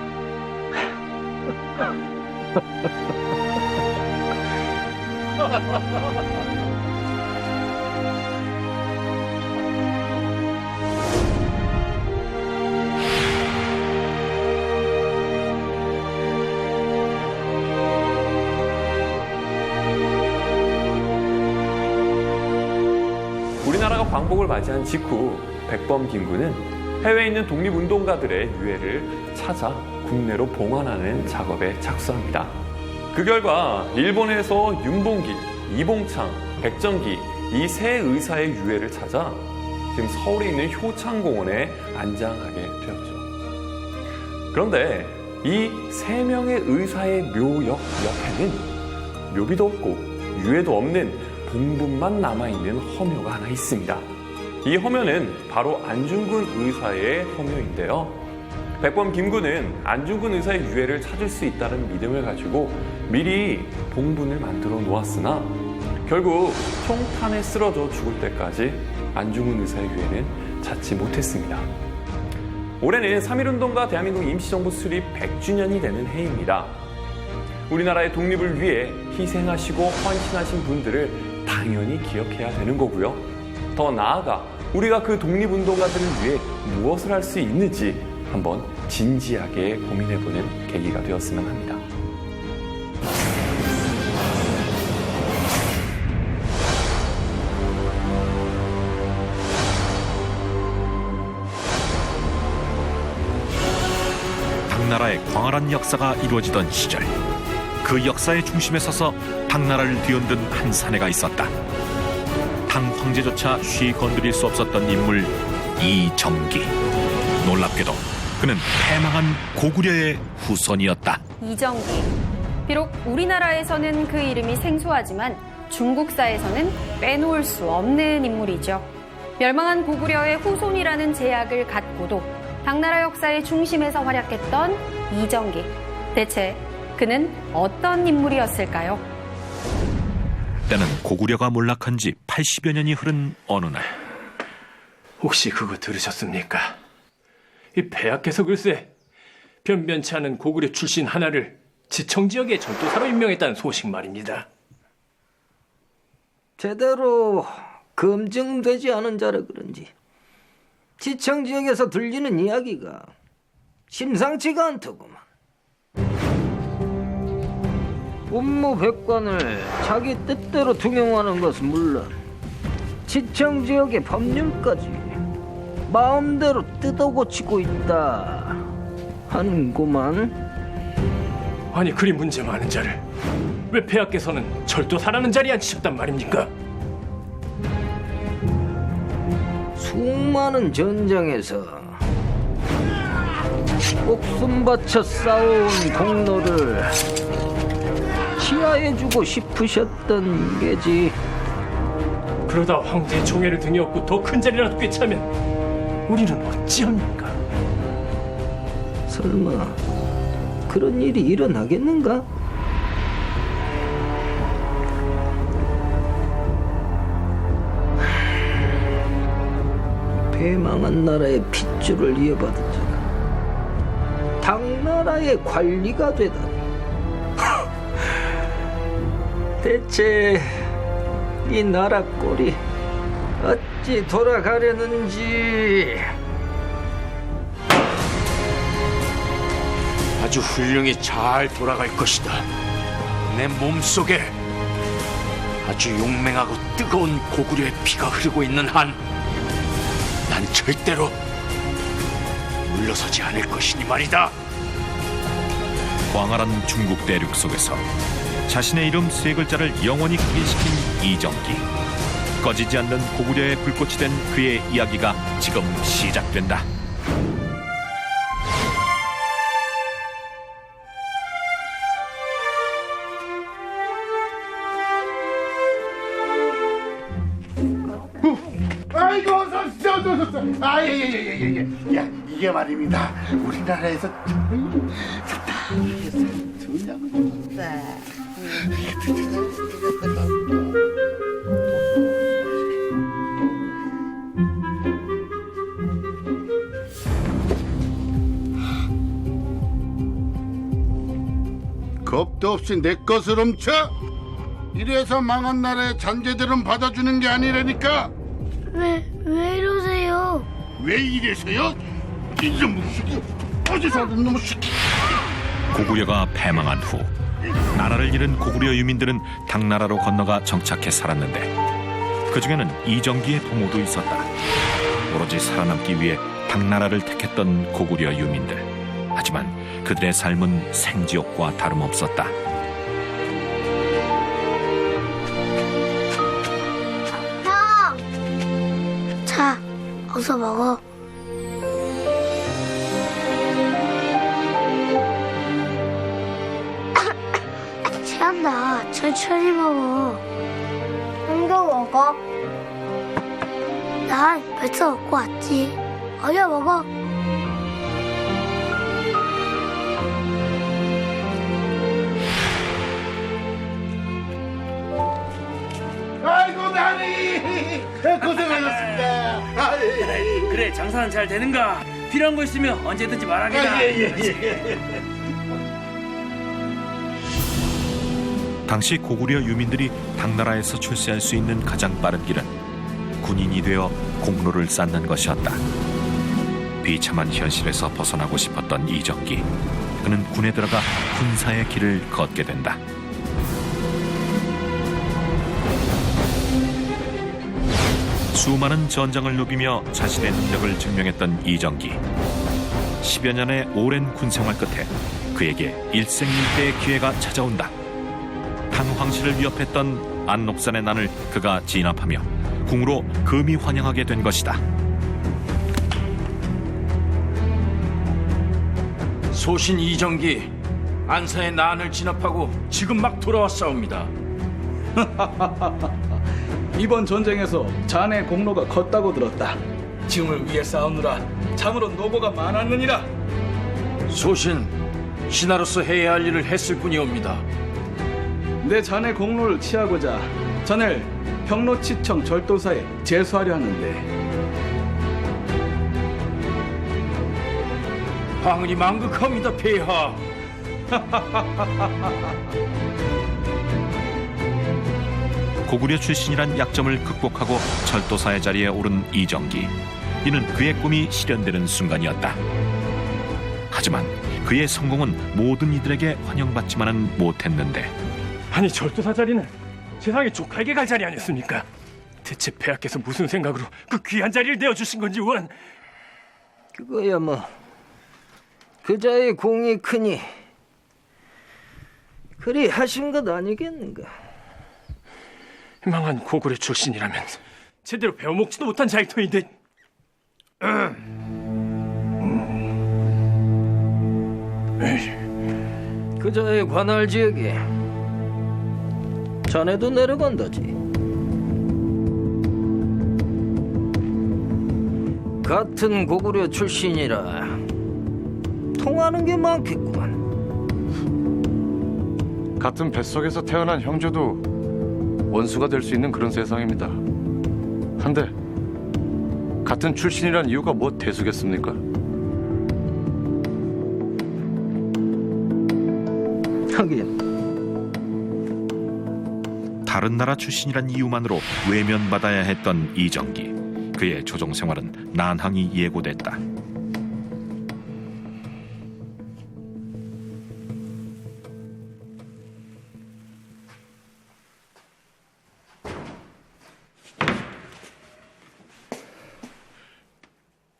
우리나라가 광복을 맞이한 직후 백범 김구는 해외에 있는 독립운동가들의 유해를 찾아 국내로 봉환하는 작업에 착수합니다. 그 결과 일본에서 윤봉길, 이봉창, 백정기 이 세 의사의 유해를 찾아 지금 서울에 있는 효창공원에 안장하게 되었죠. 그런데 이 세 명의 의사의 묘역 옆에는 묘비도 없고 유해도 없는 봉분만 남아있는 허묘가 하나 있습니다. 이 허묘는 바로 안중근 의사의 허묘인데요. 백범 김구는 안중근 의사의 유해를 찾을 수 있다는 믿음을 가지고 미리 봉분을 만들어 놓았으나 결국 총탄에 쓰러져 죽을 때까지 안중근 의사의 유해는 찾지 못했습니다. 올해는 3.1운동과 대한민국 임시정부 수립 100주년이 되는 해입니다. 우리나라의 독립을 위해 희생하시고 헌신하신 분들을 당연히 기억해야 되는 거고요. 더 나아가 우리가 그 독립운동가들을 위해 무엇을 할 수 있는지 한번 진지하게 고민해보는 계기가 되었으면 합니다. 당나라의 광활한 역사가 이루어지던 시절, 그 역사의 중심에 서서 당나라를 뒤흔든 한 사내가 있었다. 당 황제조차 쉬 건드릴 수 없었던 인물 이정기. 놀랍게도 그는 패망한 고구려의 후손이었다. 이정기. 비록 우리나라에서는 그 이름이 생소하지만 중국사에서는 빼놓을 수 없는 인물이죠. 멸망한 고구려의 후손이라는 제약을 갖고도 당나라 역사의 중심에서 활약했던 이정기. 대체 그는 어떤 인물이었을까요? 때는 고구려가 몰락한 지 80여 년이 흐른 어느 날. 혹시 그거 들으셨습니까? 이 폐하께서 글쎄 변변치 않은 고구려 출신 하나를 지청지역의 전도사로 임명했다는 소식 말입니다. 제대로 검증되지 않은 자라 그런지 지청지역에서 들리는 이야기가 심상치가 않더구만. 법무백관을 자기 뜻대로 등용하는 것은 물론 지청지역의 법률까지 마음대로 뜯어고치고 있다 하는구만. 아니 그리 문제 많은 자를 왜 폐하께서는 절도사라는 자리에 앉히셨단 말입니까? 수많은 전장에서 목숨 바쳐 싸운 공로를 치하해주고 싶으셨던 게지. 그러다 황제의 총애를 등에 업고 더 큰 자리라도 꿰차면 우리는 어찌합니까? 설마 그런 일이 일어나겠는가? 패망한 나라의 핏줄을 이어받은 자가 당나라의 관리가 되다니. 대체 이 나라 꼴이 어찌 돌아가려는지. 아주 훌륭히 잘 돌아갈 것이다. 내 몸속에 아주 용맹하고 뜨거운 고구려의 피가 흐르고 있는 한 난 절대로 물러서지 않을 것이니 말이다. 광활한 중국 대륙 속에서 자신의 이름 세 글자를 영원히 각인시킨 이정기. 꺼지지 않는 고구려의 불꽃이 된 그의 이야기가 지금 시작된다. 아이고 어서 예예예예. 야 이게 말입니다. 우리나라에서 겁도 없이 내 것을 훔쳐? 이래서 망한 나라의 잔재들은 받아주는 게 아니라니까. 왜 이러세요? 왜 이래서요? 이놈의 새끼, 어디서 하는 놈의 새끼. 고구려가 패망한 후 나라를 잃은 고구려 유민들은 당나라로 건너가 정착해 살았는데 그 중에는 이정기의 동무도 있었다. 오로지 살아남기 위해 당나라를 택했던 고구려 유민들. 하지만 그들의 삶은 생지옥과 다름없었다. 형! 자, 어서 먹어. 천천히 먹어. 이거 먹어. 난 벌써 먹고 왔지. 어여 먹어. 아이고 나니 고생하셨습니다. 그래, 장사는 잘 되는가? 필요한 거 있으면 언제든지 말하게나. 당시 고구려 유민들이 당나라에서 출세할 수 있는 가장 빠른 길은 군인이 되어 공로를 쌓는 것이었다. 비참한 현실에서 벗어나고 싶었던 이정기. 그는 군에 들어가 군사의 길을 걷게 된다. 수많은 전장을 누비며 자신의 능력을 증명했던 이정기. 10여 년의 오랜 군 생활 끝에 그에게 일생일대의 기회가 찾아온다. 당황실을 위협했던 안록산의 난을 그가 진압하며 궁으로 금이 환영하게 된 것이다. 소신 이정기, 안사의 난을 진압하고 지금 막 돌아왔사옵니다. 이번 전쟁에서 자네 공로가 컸다고 들었다. 지금을 위해 싸우느라 참으로 노고가 많았느니라. 소신, 신하로서 해야 할 일을 했을 뿐이옵니다. 내 자네 공로를 취하고자 자네를 평로치청 절도사에 제수하려 하는데 황은이 망극합니다, 폐하. 고구려 출신이란 약점을 극복하고 절도사의 자리에 오른 이정기. 이는 그의 꿈이 실현되는 순간이었다. 하지만 그의 성공은 모든 이들에게 환영받지만은 못했는데. 아니, 절도사 자리는 세상에 족할게 갈 자리 아니었습니까? 대체 폐하께서 무슨 생각으로 그 귀한 자리를 내어주신 건지 원. 그거야 뭐 그자의 공이 크니 그리 하신 것 아니겠는가? 망한 고구려 출신이라면 제대로 배워먹지도 못한 자일터인데. 그자의 관할 지역에 자네도 내려간다지. 같은 고구려 출신이라 통하는 게 많겠구만. 같은 뱃속에서 태어난 형제도 원수가 될 수 있는 그런 세상입니다. 한데 같은 출신이란 이유가 뭐 대수겠습니까? 하긴 다른 나라 출신이란 이유만으로 외면받아야 했던 이정기. 그의 조정 생활은 난항이 예고됐다.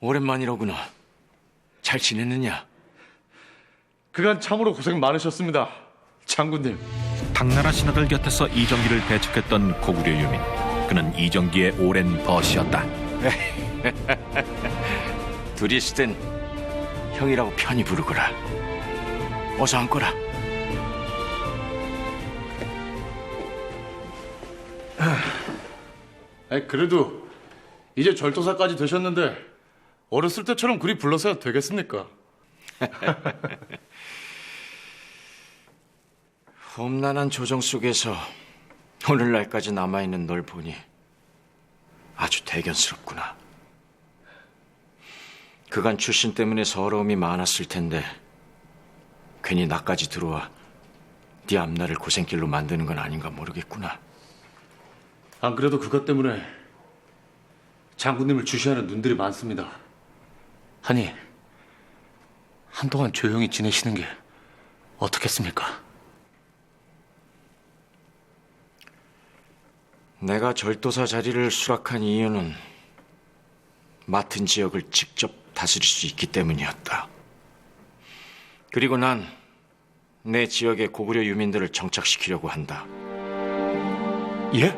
오랜만이로구나. 잘 지냈느냐? 그간 참으로 고생 많으셨습니다, 장군님. 당나라 신하들 곁에서 이정기를 배척했던 고구려 유민. 그는 이정기의 오랜 벗이었다. 둘이 있을 땐 형이라고 편히 부르거라. 어서 앉거라. 그래도 이제 절도사까지 되셨는데 어렸을 때처럼 그리 불러서야 되겠습니까? 험난한 조정 속에서 오늘날까지 남아있는 널 보니 아주 대견스럽구나. 그간 출신 때문에 서러움이 많았을 텐데 괜히 나까지 들어와 네 앞날을 고생길로 만드는 건 아닌가 모르겠구나. 안 그래도 그것 때문에 장군님을 주시하는 눈들이 많습니다. 아니, 한동안 조용히 지내시는 게 어떻겠습니까? 내가 절도사 자리를 수락한 이유는 맡은 지역을 직접 다스릴 수 있기 때문이었다. 그리고 난 내 지역의 고구려 유민들을 정착시키려고 한다. 예?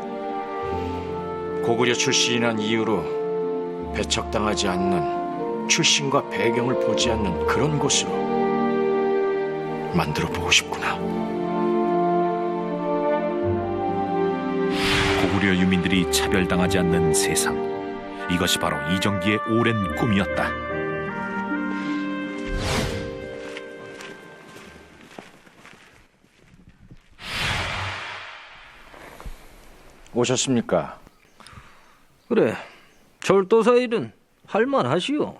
고구려 출신이란 이유로 배척당하지 않는, 출신과 배경을 보지 않는 그런 곳으로 만들어 보고 싶구나. 고구려 유민들이 차별당하지 않는 세상. 이것이 바로 이정기의 오랜 꿈이었다. 오셨습니까? 그래, 절도사 일은 할만하시오.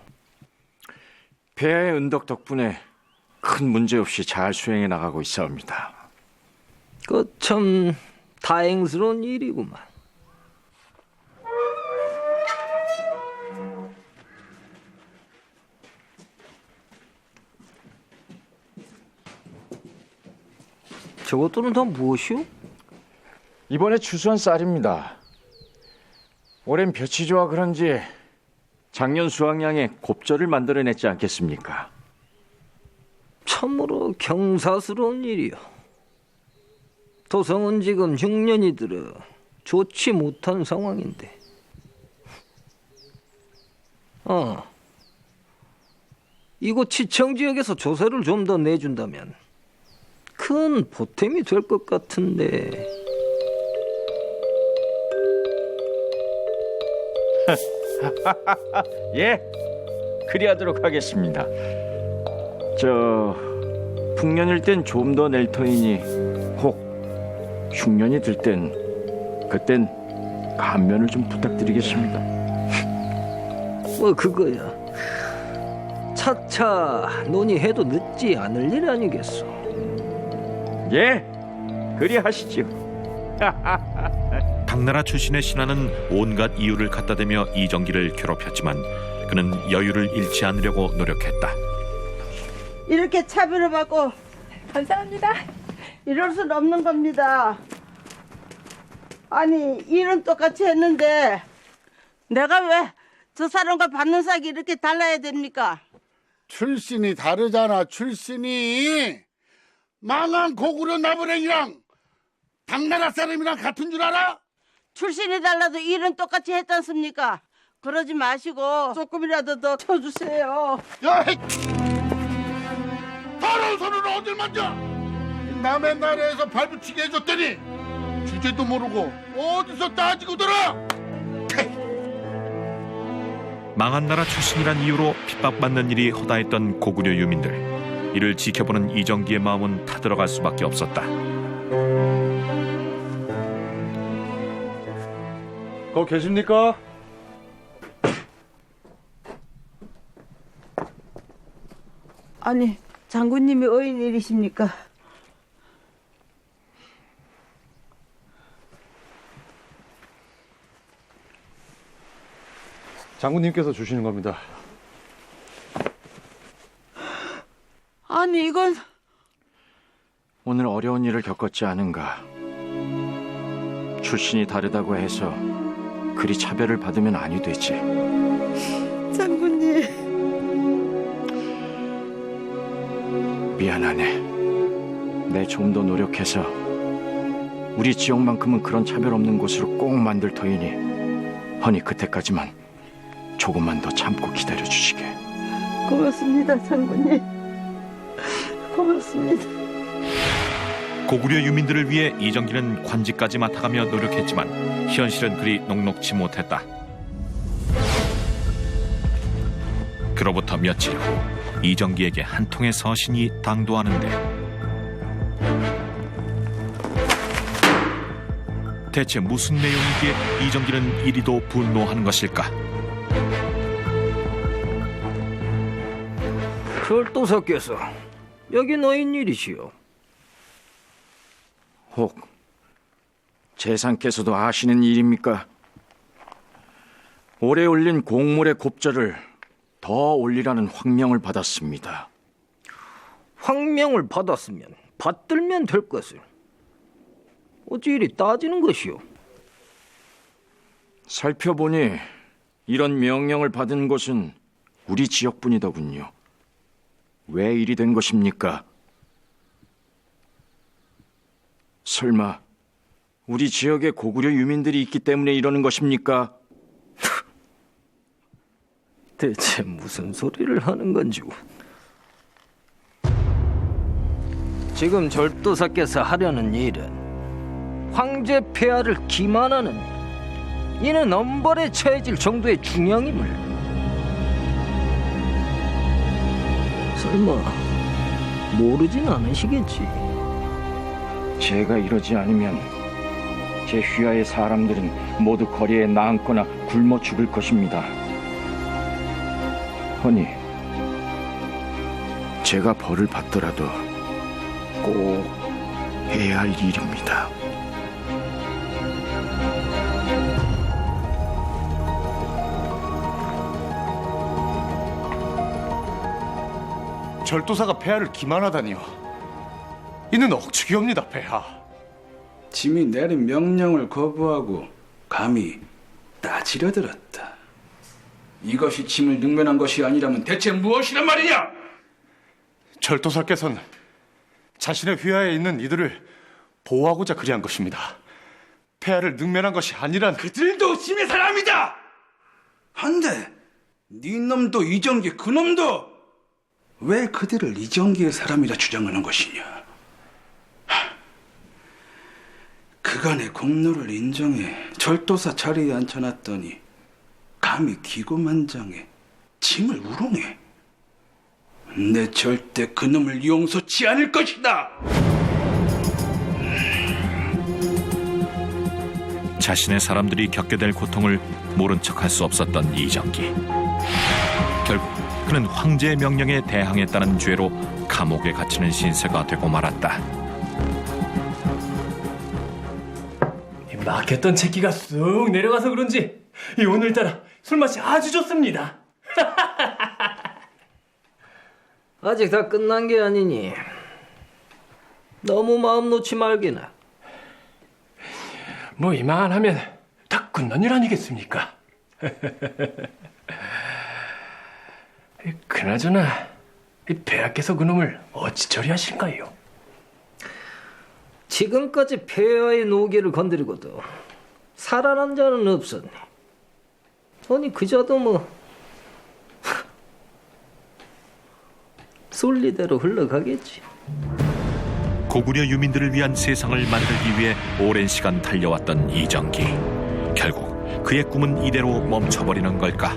폐하의 은덕 덕분에 큰 문제 없이 잘 수행해 나가고 있사옵니다. 그 참 다행스러운 일이구만. 저것들은 다 무엇이오? 이번에 추수한 쌀입니다. 올해는 볕이 좋아 그런지 작년 수확량에 곱절을 만들어냈지 않겠습니까? 참으로 경사스러운 일이요. 도성은 지금 흉년이 들어 좋지 못한 상황인데. 이곳 지청 지역에서 조세를 좀 더 내준다면 큰 보탬이 될 것 같은데. 예, 그리하도록 하겠습니다. 풍년일 땐 좀 더 낼 터이니 혹 흉년이 들 땐 그땐 감면을 좀 부탁드리겠습니다. 뭐 그거야 차차 논의해도 늦지 않을 일 아니겠소. 예, 그리하시지요. 당나라 출신의 신하는 온갖 이유를 갖다 대며 이정기를 괴롭혔지만 그는 여유를 잃지 않으려고 노력했다. 이렇게 차별을 받고 감사합니다. 이럴 수는 없는 겁니다. 아니 일은 똑같이 했는데 내가 왜 저 사람과 받는 싹이 이렇게 달라야 됩니까? 출신이 다르잖아. 출신이 망한 고구려 나부랭이랑 당나라 사람이랑 같은 줄 알아? 출신이 달라도 일은 똑같이 했지 않습니까? 그러지 마시고 조금이라도 더 쳐주세요. 야, 더러운 손으로 어딜 만져? 남의 나라에서 발붙이게 해줬더니 주제도 모르고 어디서 따지고 들어? 망한 나라 출신이란 이유로 핍박받는 일이 허다했던 고구려 유민들. 이를 지켜보는 이정기의 마음은 타들어갈 수밖에 없었다. 거기 계십니까? 아니 장군님이 어인 일이십니까? 장군님께서 주시는 겁니다. 아니 이건 오늘 어려운 일을 겪었지 않은가. 출신이 다르다고 해서 그리 차별을 받으면 아니 되지. 장군님 미안하네. 내 좀 더 노력해서 우리 지역만큼은 그런 차별 없는 곳으로 꼭 만들 터이니 허니 그때까지만 조금만 더 참고 기다려 주시게. 고맙습니다 장군님. 고맙습니다. 고구려 유민들을 위해 이정기는 관직까지 맡아가며 노력했지만 현실은 그리 녹록지 못했다. 그로부터 며칠 후 이정기에게 한 통의 서신이 당도하는데 대체 무슨 내용이기에 이정기는 이리도 분노하는 것일까? 절도사께서 여기 너인 일이시오. 혹 재상께서도 아시는 일입니까? 올해 올린 곡물의 곱절을 더 올리라는 황명을 받았습니다. 황명을 받았으면 받들면 될 것을 어찌 이리 따지는 것이오? 살펴보니 이런 명령을 받은 곳은 우리 지역뿐이더군요. 왜 이리 된 것입니까? 설마 우리 지역에 고구려 유민들이 있기 때문에 이러는 것입니까? 대체 무슨 소리를 하는 건지. 지금 절도사께서 하려는 일은 황제 폐하를 기만하는 이는 엄벌에 처해질 정도의 중형임을. 설마 모르진 않으시겠지? 제가 이러지 않으면 제 휘하의 사람들은 모두 거리에 나앉거나 굶어 죽을 것입니다. 허니, 제가 벌을 받더라도 꼭 해야 할 일입니다. 절도사가 폐하를 기만하다니요. 이는 억측이옵니다, 폐하. 짐이 내린 명령을 거부하고 감히 따지려 들었다. 이것이 짐을 능멸한 것이 아니라면 대체 무엇이란 말이냐? 절도사께서는 자신의 휘하에 있는 이들을 보호하고자 그리한 것입니다. 폐하를 능멸한 것이 아니란. 그들도 짐의 사람이다! 한데 네 놈도 이정기 그놈도 왜 그들을 이정기의 사람이라 주장하는 것이냐? 그간의 공로를 인정해 절도사 자리에 앉혀놨더니 감히 기고만장해 짐을 우롱해. 내 절대 그놈을 용서치 않을 것이다. 자신의 사람들이 겪게 될 고통을 모른 척할 수 없었던 이정기. 결국 그는 황제의 명령에 대항했다는 죄로 감옥에 갇히는 신세가 되고 말았다. 막혔던 채기가 쑥 내려가서 그런지 오늘따라 술맛이 아주 좋습니다. 아직 다 끝난 게 아니니 너무 마음 놓지 말게나. 뭐 이만하면 다 끝난 일 아니겠습니까? 그나저나 이 폐하께서 그놈을 어찌 처리하실까요? 지금까지 폐하의 노계를 건드리고도 살아난 자는 없었네. 아니 그자도 뭐 순리대로 흘러가겠지. 고구려 유민들을 위한 세상을 만들기 위해 오랜 시간 달려왔던 이정기. 결국 그의 꿈은 이대로 멈춰버리는 걸까?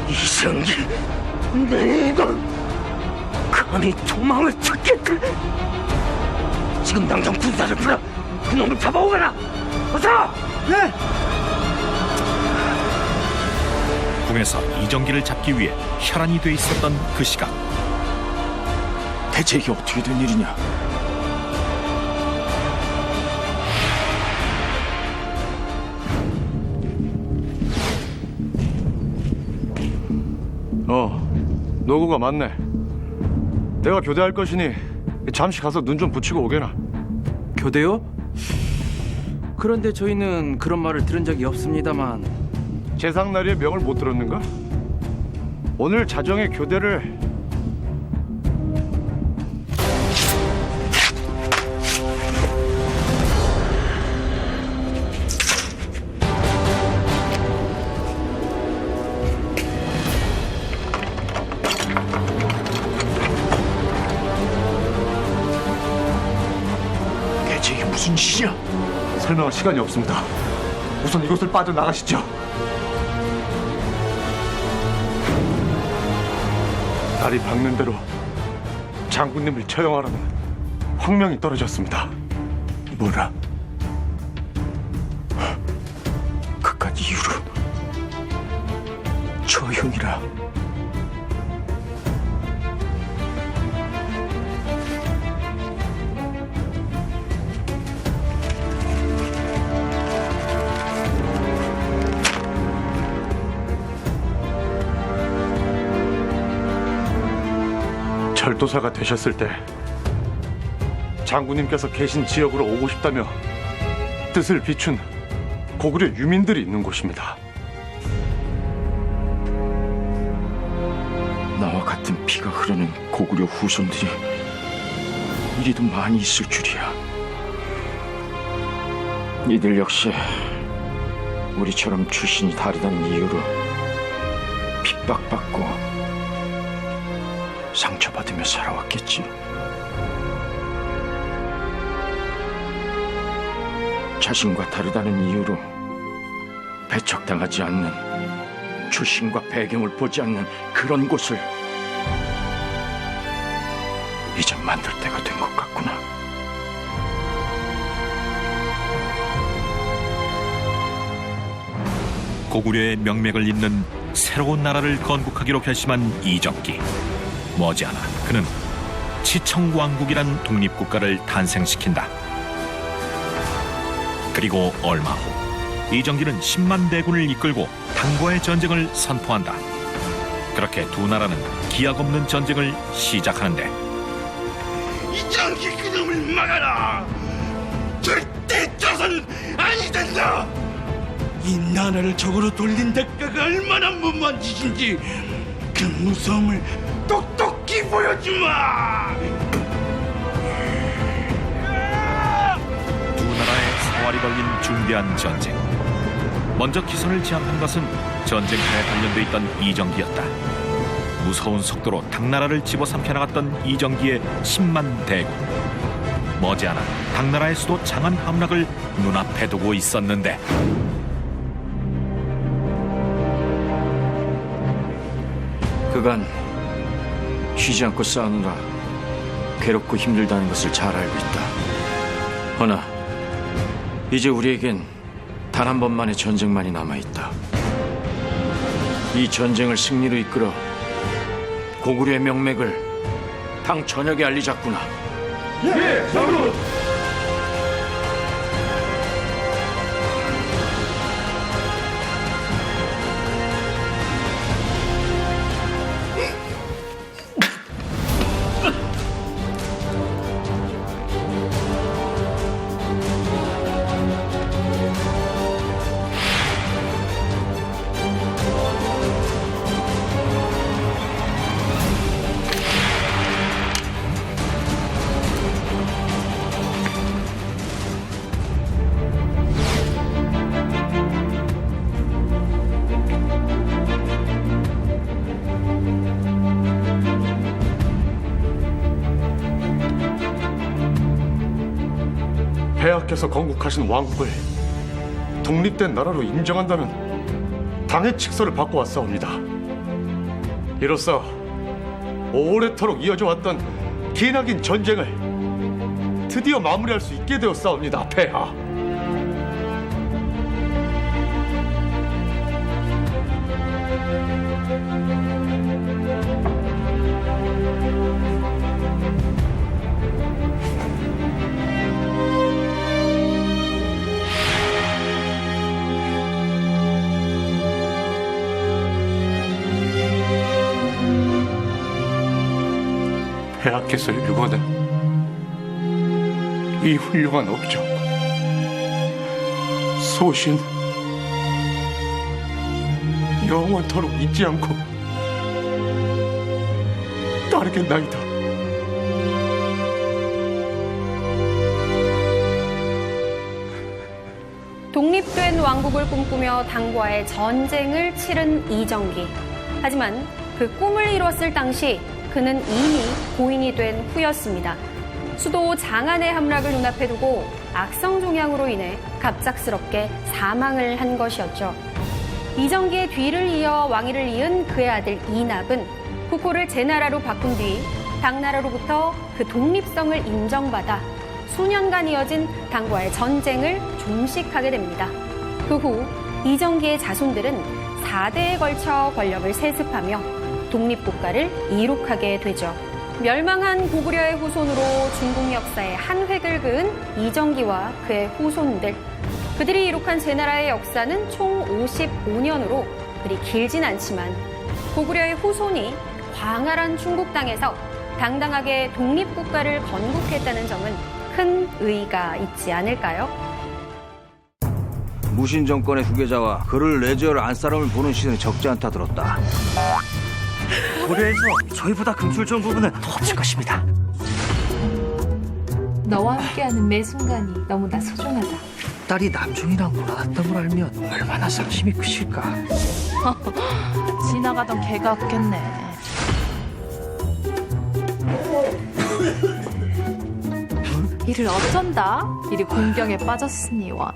이정기, 내가 감히 도망을 쳤겠다. 지금 당장 군사를 불러 그놈을 잡아오거라. 어서! 네. 궁에서 이정기를 잡기 위해 혈안이 돼 있었던 그 시각. 대체 이게 어떻게 된 일이냐? 노고가 맞네. 내가 교대할 것이니 잠시 가서 눈 좀 붙이고 오게나. 교대요? 그런데 저희는 그런 말을 들은 적이 없습니다만. 제상나리의 명을 못 들었는가? 오늘 자정에 교대를 이게 무슨 짓이야? 설명할 시간이 없습니다. 우선 이곳을 빠져나가시죠. 날이 밝는 대로 장군님을 처형하라는 황명이 떨어졌습니다. 뭐라? 그깟 이유로 처형이라. 절도사가 되셨을 때 장군님께서 계신 지역으로 오고 싶다며 뜻을 비춘 고구려 유민들이 있는 곳입니다. 나와 같은 피가 흐르는 고구려 후손들이 이리도 많이 있을 줄이야. 이들 역시 우리처럼 출신이 다르다는 이유로 핍박받고 상처받으며 살아왔겠지. 자신과 다르다는 이유로 배척당하지 않는, 출신과 배경을 보지 않는 그런 곳을 이제 만들 때가 된 것 같구나. 고구려의 명맥을 잇는 새로운 나라를 건국하기로 결심한 이정기. 머지않아 그는 치청왕국이란 독립국가를 탄생시킨다. 그리고 얼마 후 이정기는 10만 대군을 이끌고 당과의 전쟁을 선포한다. 그렇게 두 나라는 기약 없는 전쟁을 시작하는데, 이정기 그놈을 막아라! 절대 조선 아니 된다! 이 나라를 적으로 돌린 대가가 얼마나 무모한 짓인지 그 무서움을 똑똑히 보여주마! 두 나라의 사활이 걸린 중대한 전쟁. 먼저 기선을 제압한 것은 전쟁터에 단련돼 있던 이정기였다. 무서운 속도로 당나라를 집어삼켜 나갔던 이정기의 10만 대군. 머지않아 당나라의 수도 장안 함락을 눈앞에 두고 있었는데, 그간 쉬지 않고 싸우느라 괴롭고 힘들다는 것을 잘 알고 있다. 허나 이제 우리에겐 단 한 번만의 전쟁만이 남아있다. 이 전쟁을 승리로 이끌어 고구려의 명맥을 당 전역에 알리자꾸나. 예, 장군! 폐하께서 건국하신 왕국을 독립된 나라로 인정한다는 당의 칙서를 받고 왔사옵니다. 이로써 오래도록 이어져 왔던 기나긴 전쟁을 드디어 마무리할 수 있게 되었사옵니다, 폐하. 폐하께서 일궈낸 이 훌륭한 업적, 소신 영원토록 잊지 않고 따르겠나이다. 독립된 왕국을 꿈꾸며 당과의 전쟁을 치른 이정기. 하지만 그 꿈을 이뤘을 당시 그는 이미 고인이 된 후였습니다. 수도 장안의 함락을 눈앞에 두고 악성 종양으로 인해 갑작스럽게 사망을 한 것이었죠. 이정기의 뒤를 이어 왕위를 이은 그의 아들 이납은 국호를 제나라로 바꾼 뒤 당나라로부터 그 독립성을 인정받아 수년간 이어진 당과의 전쟁을 종식하게 됩니다. 그 후 이정기의 자손들은 4대에 걸쳐 권력을 세습하며 독립국가를 이룩하게 되죠. 멸망한 고구려의 후손으로 중국 역사에 한 획을 그은 이정기와 그의 후손들. 그들이 이룩한 제나라의 역사는 총 55년으로 그리 길진 않지만 고구려의 후손이 광활한 중국 땅에서 당당하게 독립국가를 건국했다는 점은 큰 의의가 있지 않을까요? 무신 정권의 후계자와 그를 내지어를 안 사람을 보는 시선이 적지 않다 들었다. 고려에서 저희보다 금술 좋은 부분은 없을 것입니다. 너와 함께하는 매 순간이 너무나 소중하다. 딸이 남중이랑 놀아놨던 걸 알면 얼마나 상심이 크실까. 지나가던 개가 없겠네. 이를 어쩐다? 이리 공경에 빠졌으니 원.